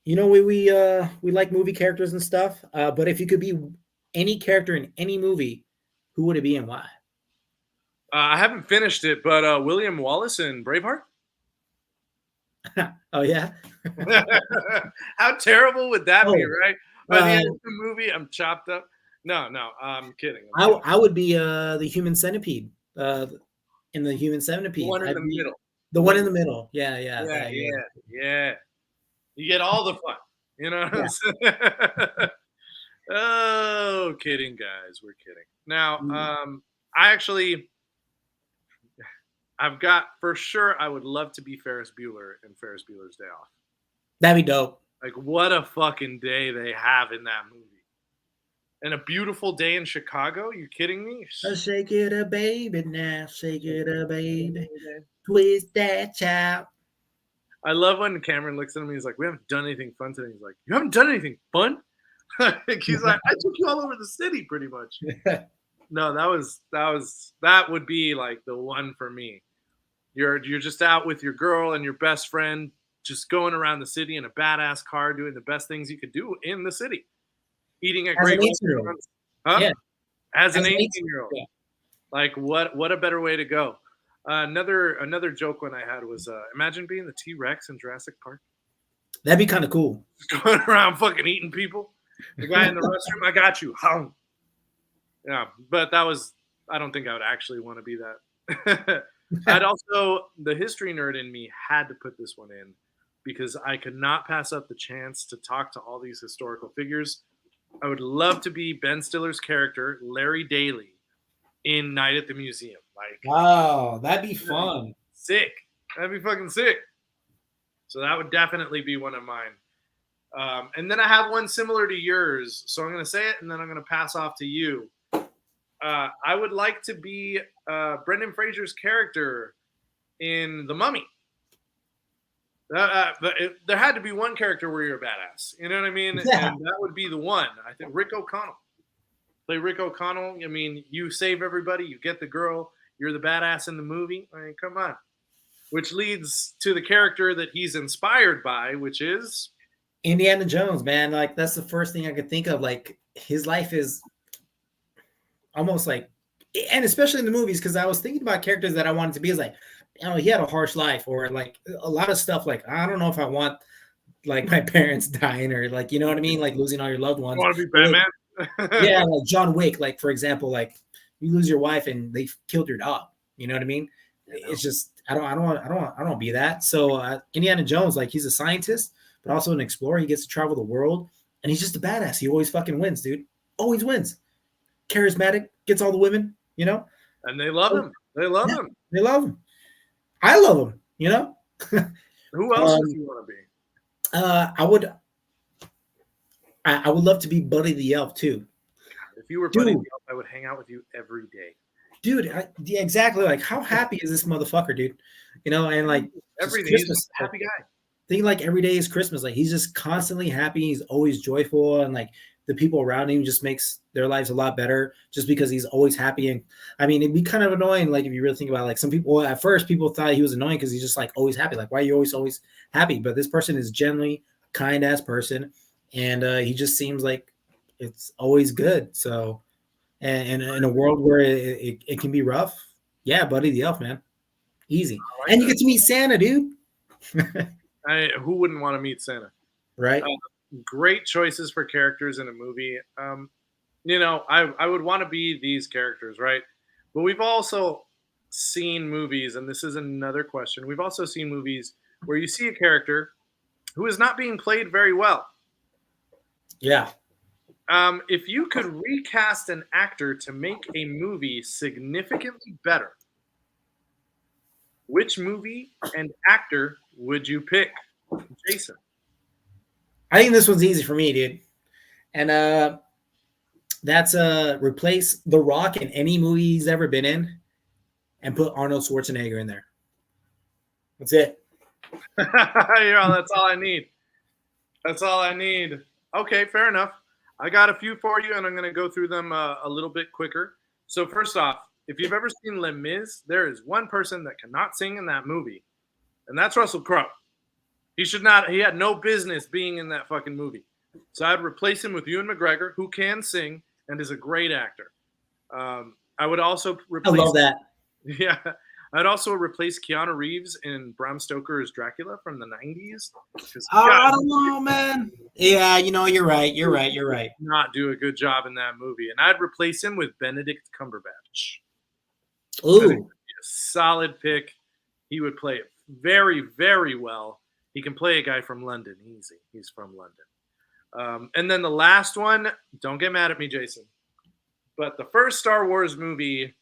You know, we like movie characters and stuff. But if you could be any character in any movie, who would it be and why? I haven't finished it, but William Wallace in Braveheart. Oh yeah. How terrible would that be, right? By the end of the movie, I'm chopped up. No, I'm kidding. I would be the Human Centipede. In the Human Centipede, the one in the middle. The one in the middle. Yeah. You get all the fun, you know. Yeah. Oh, kidding, guys. We're kidding. Now, I've got for sure. I would love to be Ferris Bueller in Ferris Bueller's Day Off. That'd be dope. Like, what a fucking day they have in that movie. And a beautiful day in Chicago? You kidding me? Shake it up, baby, now. Shake it up, baby. Twist that child. I love when Cameron looks at him and he's like, we haven't done anything fun today. He's like, you haven't done anything fun? He's like, I took you all over the city pretty much. No, that would be like the one for me. You're just out with your girl and your best friend, just going around the city in a badass car, doing the best things you could do in the city, eating at As an great 18-year-old. restaurants. Huh? Yeah. As an As an 18-year-old. Yeah. Like what a better way to go. Another joke one I had was imagine being the T-Rex in Jurassic Park. That'd be kind of cool. Going around fucking eating people. The guy in the restroom, I got you. Hum. Yeah, but I don't think I would actually want to be that. I'd also, the history nerd in me had to put this one in because I could not pass up the chance to talk to all these historical figures. I would love to be Ben Stiller's character, Larry Daly, in Night at the Museum. Like, wow, that'd be fun. Sick. That'd be fucking sick. So that would definitely be one of mine. And then I have one similar to yours. So I'm going to say it, and then I'm going to pass off to you. I would like to be Brendan Fraser's character in The Mummy. There had to be one character where you're a badass. You know what I mean? Yeah. And that would be the one. I think Rick O'Connell. Play Rick O'Connell. I mean, you save everybody. You get the girl. You're the badass in the movie. I mean, come on. Which leads to the character that he's inspired by, which is Indiana Jones, man. Like, that's the first thing I could think of. Like, his life is almost like, and especially in the movies, because I was thinking about characters that I wanted to be. Is like, he had a harsh life, or like a lot of stuff. Like, I don't know if I want like my parents dying, or like, you know what I mean, like losing all your loved ones. You want to be Batman? Yeah, like John Wick. Like, for example, like you lose your wife and they killed your dog. You know what I mean? It's just I don't want to be that. So Indiana Jones, like, he's a scientist, but also an explorer. He gets to travel the world, and he's just a badass. He always fucking wins, dude. Always wins. Charismatic, gets all the women, you know? And they love him. They love him. They love him. I love him, you know? Who else does he want to be? I would love to be Buddy the Elf, too. If you were Buddy the Elf, I would hang out with you every day. Dude, yeah, exactly. Like, how happy is this motherfucker, dude? You know, and like every day, he's a happy guy. I think like every day is Christmas. Like, he's just constantly happy. He's always joyful, and like the people around him just makes their lives a lot better just because he's always happy. And I mean, it'd be kind of annoying, like, if you really think about it. Like, some people, well, at first people thought he was annoying because he's just like always happy. Like, why are you always happy? But this person is generally a kind ass person, and he just seems like it's always good. So, and in a world where it can be rough, yeah, Buddy the Elf, man, easy. Like, and you get to meet Santa, dude. Who wouldn't want to meet Santa? Right. Great choices for characters in a movie. You know, I would want to be these characters, right? But we've also seen movies, and this is another question. We've also seen movies where you see a character who is not being played very well. Yeah. If you could recast an actor to make a movie significantly better, which movie and actor would you pick, Jason? I think this one's easy for me, dude. And that's replace The Rock in any movie he's ever been in and put Arnold Schwarzenegger in there. That's it. That's all I need. That's all I need. Okay, fair enough. I got a few for you, and I'm going to go through them a little bit quicker. So first off, if you've ever seen Les Mis, there is one person that cannot sing in that movie, and that's Russell Crowe. He had no business being in that fucking movie. So I'd replace him with Ewan McGregor, who can sing and is a great actor. I would also replace... I love that. Yeah. I'd also replace Keanu Reeves in Bram Stoker's Dracula from the 90s. I don't know, man. Yeah, you're right. You're right. Not do a good job in that movie. And I'd replace him with Benedict Cumberbatch. Ooh. A solid pick. He would play it very, very well. He can play a guy from London. Easy. He's from London. And then the last one, don't get mad at me, Jason, but the first Star Wars movie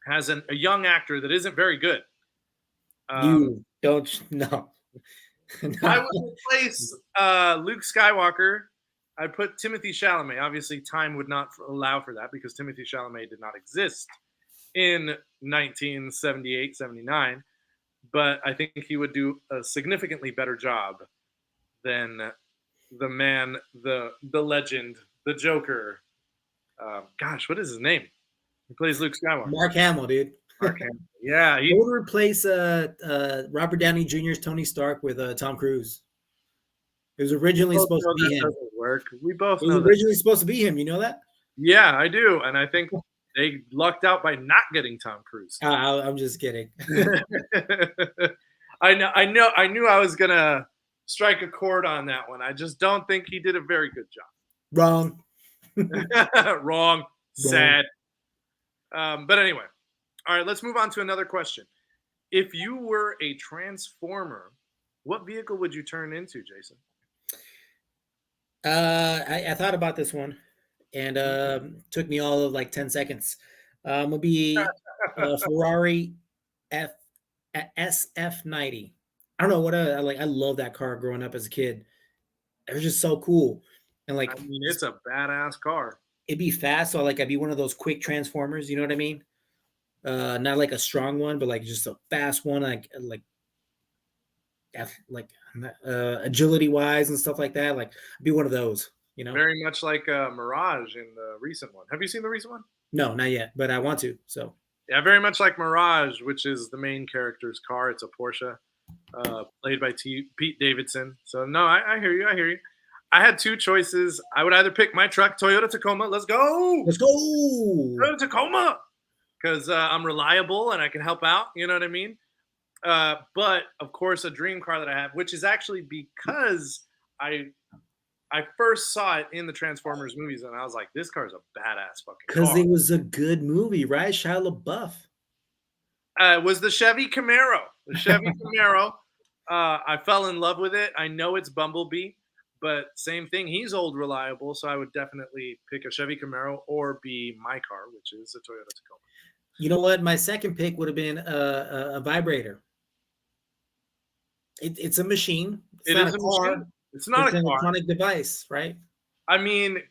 has a young actor that isn't very good. You don't know. I would replace Luke Skywalker. I'd put Timothy Chalamet. Obviously, time would not allow for that because Timothy Chalamet did not exist in 1978, 79. But I think he would do a significantly better job than the man, the legend, the Joker. Gosh, what is his name? He plays Luke Skywalker. Mark Hamill, dude. Mark Hamill. Yeah, I would replace Robert Downey Jr.'s Tony Stark with Tom Cruise. It was originally supposed to be him. Doesn't work. We both know. It was originally supposed to be him. You know that? Yeah, I do, and I think they lucked out by not getting Tom Cruise. I'm just kidding. I knew I was gonna strike a chord on that one. I just don't think he did a very good job. Wrong. Wrong. Sad. But anyway, all right. Let's move on to another question. If you were a transformer, what vehicle would you turn into, Jason? I thought about this one, and took me all of like 10 seconds. Would be a Ferrari SF90. I don't know what I like. I love that car growing up as a kid. It was just so cool, and like I mean, it's a badass car. It'd be fast, so like I'd be one of those quick transformers. You know what I mean? Not like a strong one, but like just a fast one, like agility wise and stuff like that. Like be one of those, you know. Very much like Mirage in the recent one. Have you seen the recent one? No, not yet, but I want to. So yeah, very much like Mirage, which is the main character's car. It's a Porsche, played by Pete Davidson. So no, I hear you. I hear you. I had two choices. I would either pick my truck, Toyota Tacoma. Let's go. Let's go. Toyota Tacoma. Because I'm reliable and I can help out. You know what I mean? But of course, a dream car that I have, which is actually because I first saw it in the Transformers movies, and I was like, "This car is a badass fucking car." Because it was a good movie, right? Shia LaBeouf. It was the Chevy Camaro. The Chevy Camaro. I fell in love with it. I know it's Bumblebee, but same thing. He's old, reliable, so I would definitely pick a Chevy Camaro or be my car, which is a Toyota Tacoma. You know what? My second pick would have been a vibrator. It's a machine. It is a car. It's not a car. It's an electronic device, right? I mean,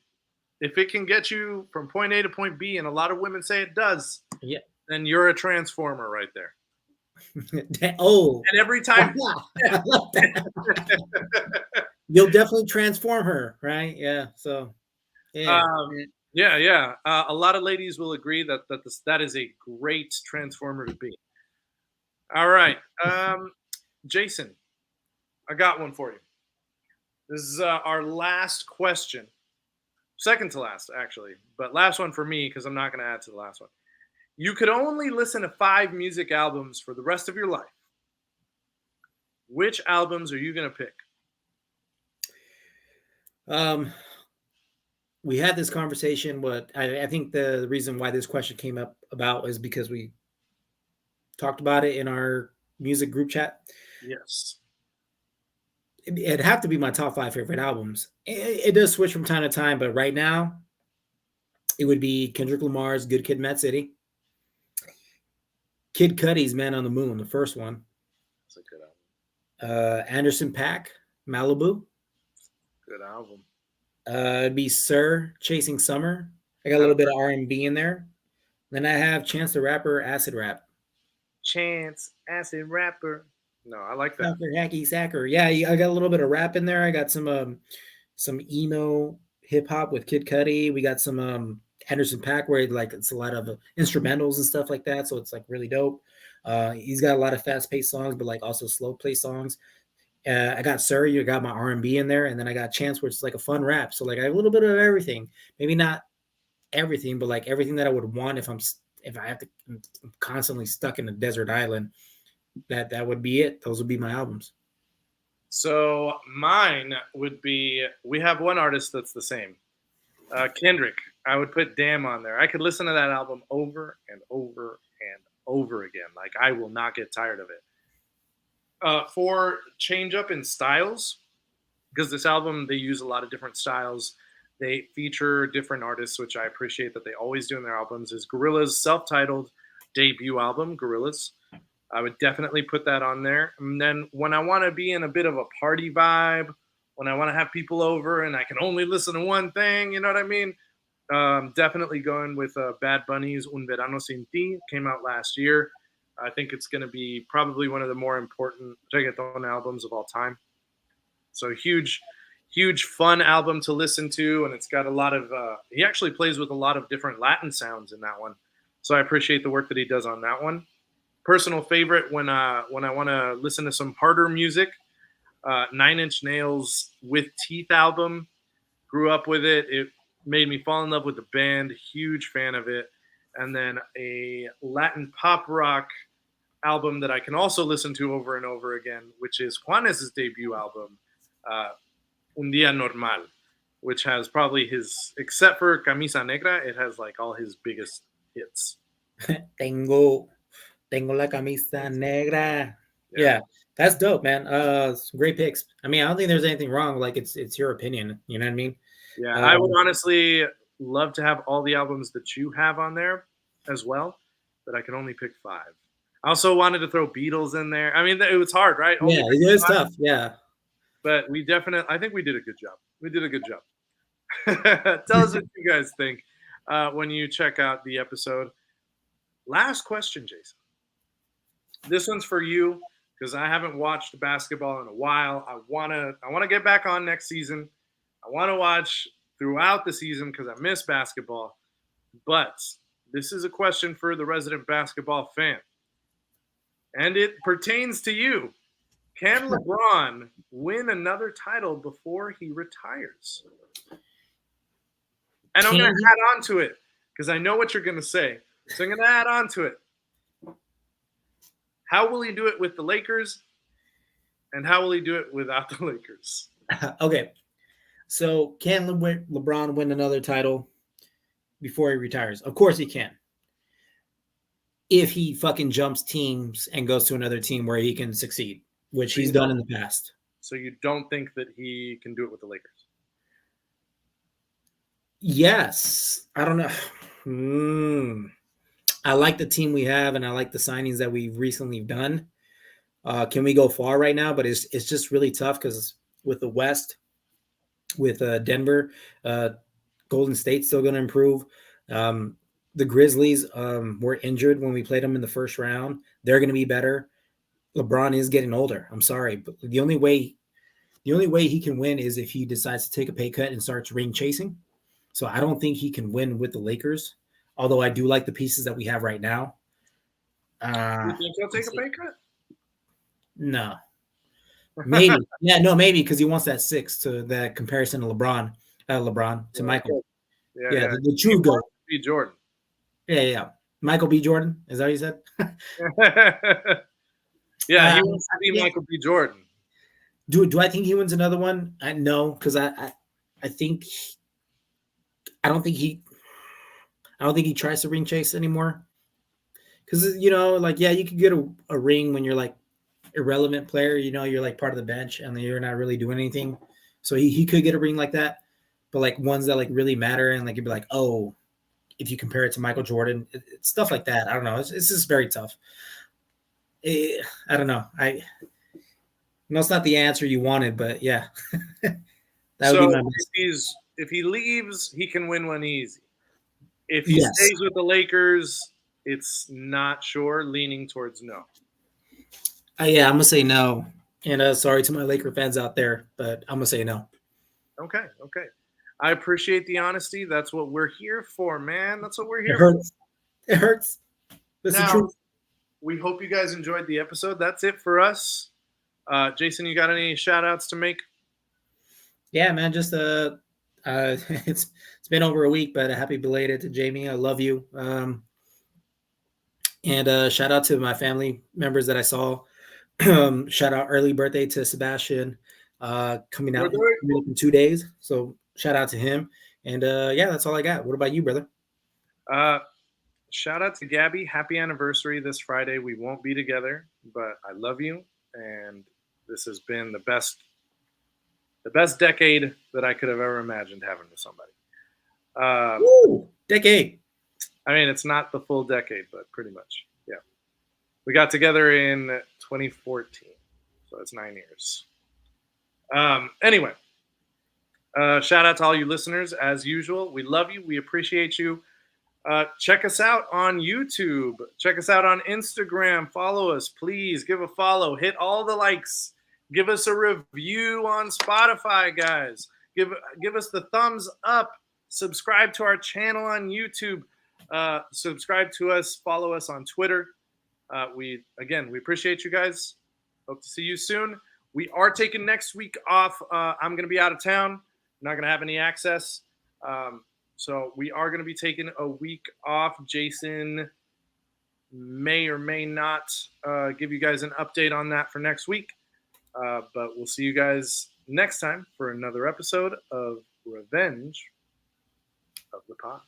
if it can get you from point A to point B, and a lot of women say it does, yeah, then you're a transformer right there. Oh, and every time you'll definitely transform her, right? Yeah. So, yeah. A lot of ladies will agree that is a great transformer to be. All right, Jason, I got one for you. This is our last question. Second to last, actually, but last one for me because I'm not going to add to the last one. You could only listen to 5 music albums for the rest of your life. Which albums are you going to pick? We had this conversation, but I think the reason why this question came up about is because we talked about it in our music group chat. Yes. It'd have to be my top 5 favorite albums. It does switch from time to time, but right now, it would be Kendrick Lamar's Good Kid, Mad City. Kid Cudi's Man on the Moon, the first one. That's a good album. Anderson .Paak, Malibu. Good album. It'd be Sir, Chasing Summer. I got a little bit of R&B in there. Then I have Chance the Rapper, Acid Rap. Chance, Acid Rapper. No, I like that. Hacky Sacker. Yeah, I got a little bit of rap in there. I got some emo hip hop with Kid Cudi. We got some Anderson .Paak where it's a lot of instrumentals and stuff like that. So it's like really dope. He's got a lot of fast paced songs, but like also slow play songs. I got Sir, you got my R&B in there, and then I got Chance, which is like a fun rap. So like I have a little bit of everything. Maybe not everything, but like everything that I would want if I have to I'm constantly stuck in a desert island. That would be it. Those would be my albums. So mine would be, we have one artist that's the same. Kendrick. I would put Damn on there. I could listen to that album over and over and over again. Like I will not get tired of it. For change up in styles, because this album, they use a lot of different styles. They feature different artists, which I appreciate that they always do in their albums, is Gorillaz' self-titled debut album, Gorillaz. I would definitely put that on there. And then when I want to be in a bit of a party vibe, when I want to have people over and I can only listen to one thing, you know what I mean? Definitely going with Bad Bunny's Un Verano Sin Ti, came out last year. I think it's going to be probably one of the more important reggaeton albums of all time. So huge fun album to listen to, and it's got a lot of. He actually plays with a lot of different Latin sounds in that one. So I appreciate the work that he does on that one. Personal favorite when I want to listen to some harder music, Nine Inch Nails with Teeth album. Grew up with it. It made me fall in love with the band. Huge fan of it. And then a Latin pop rock album that I can also listen to over and over again, which is Juanes' debut album, Un Día Normal, which has probably his, except for Camisa Negra, it has like all his biggest hits. Tengo la camisa negra. Yeah, that's dope, man. Some great picks. I mean, I don't think there's anything wrong. Like it's your opinion. You know what I mean? Yeah, I would honestly love to have all the albums that you have on there as well, but I can only pick 5. I also wanted to throw Beatles in there. I mean, it was hard, right? Yeah, it is tough. Yeah, but we definitely, I think we did a good job. We did a good job. Tell us what you guys think when you check out the episode. Last question, Jason. This one's for you because I haven't watched basketball in a while. I wanna get back on next season. I want to watch throughout the season because I miss basketball. But this is a question for the resident basketball fan, and it pertains to you. Can LeBron win another title before he retires? And I'm going to add on to it because I know what you're going to say. So I'm going to add on to it. How will he do it with the Lakers? And how will he do it without the Lakers? Okay. So can LeBron win another title before he retires? Of course he can. If he fucking jumps teams and goes to another team where he can succeed, which he's done in the past. So you don't think that he can do it with the Lakers? Yes. I don't know. I like the team we have, and I like the signings that we've recently done. Can we go far right now? But it's just really tough because with the West, with Denver, Golden State's still going to improve. The Grizzlies were injured when we played them in the first round. They're going to be better. LeBron is getting older. I'm sorry, but the only way he can win is if he decides to take a pay cut and starts ring chasing. So I don't think he can win with the Lakers, although I do like the pieces that we have right now. You think he'll take a pay cut? No. Maybe. Yeah, no, maybe because he wants that 6 to that comparison to LeBron to Michael. Yeah, the true GOAT. B. Jordan. Yeah. Michael B. Jordan. Is that what you said? Yeah, he wants to be Michael B. Jordan. Do I think he wins another one? No, because I don't think he tries to ring chase anymore. Because you could get a ring when you're like irrelevant player. You're like part of the bench and you're not really doing anything. So he could get a ring like that, but like ones that like really matter and like you'd be like, oh, if you compare it to Michael Jordan, stuff like that. I don't know. It's just very tough. I don't know. It's not the answer you wanted, but yeah. That would be my best. If he leaves, he can win one easy. If he stays with the Lakers, it's not sure, leaning towards no. Yeah, I'm going to say no. And sorry to my Laker fans out there, but I'm going to say no. Okay. I appreciate the honesty. That's what we're here for, man. That's what we're here for. It hurts. That's the truth. We hope you guys enjoyed the episode. That's it for us. Jason, you got any shout outs to make? Yeah, man, just it's been over a week, but happy belated to Jamie. I love you. And shout out to my family members that I saw. Shout out early birthday to Sebastian, coming out in 2 days. So shout out to him. And yeah, that's all I got. What about you, brother? Shout out to Gabby. Happy anniversary this Friday. We won't be together, but I love you. And this has been the best decade that I could have ever imagined having with somebody. Decade. I mean, it's not the full decade, but pretty much, yeah. We got together in 2014, so that's 9 years. Anyway, shout out to all you listeners as usual. We love you. We appreciate you. Check us out on YouTube. Check us out on Instagram. Follow us, please. Give a follow. Hit all the likes. Give us a review on Spotify, guys. Give us the thumbs up. Subscribe to our channel on YouTube. Subscribe to us. Follow us on Twitter. We appreciate you guys. Hope to see you soon. We are taking next week off. I'm going to be out of town. Not going to have any access. So we are going to be taking a week off. Jason may or may not give you guys an update on that for next week. But we'll see you guys next time for another episode of Revenge of the Pod.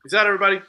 Peace out, everybody.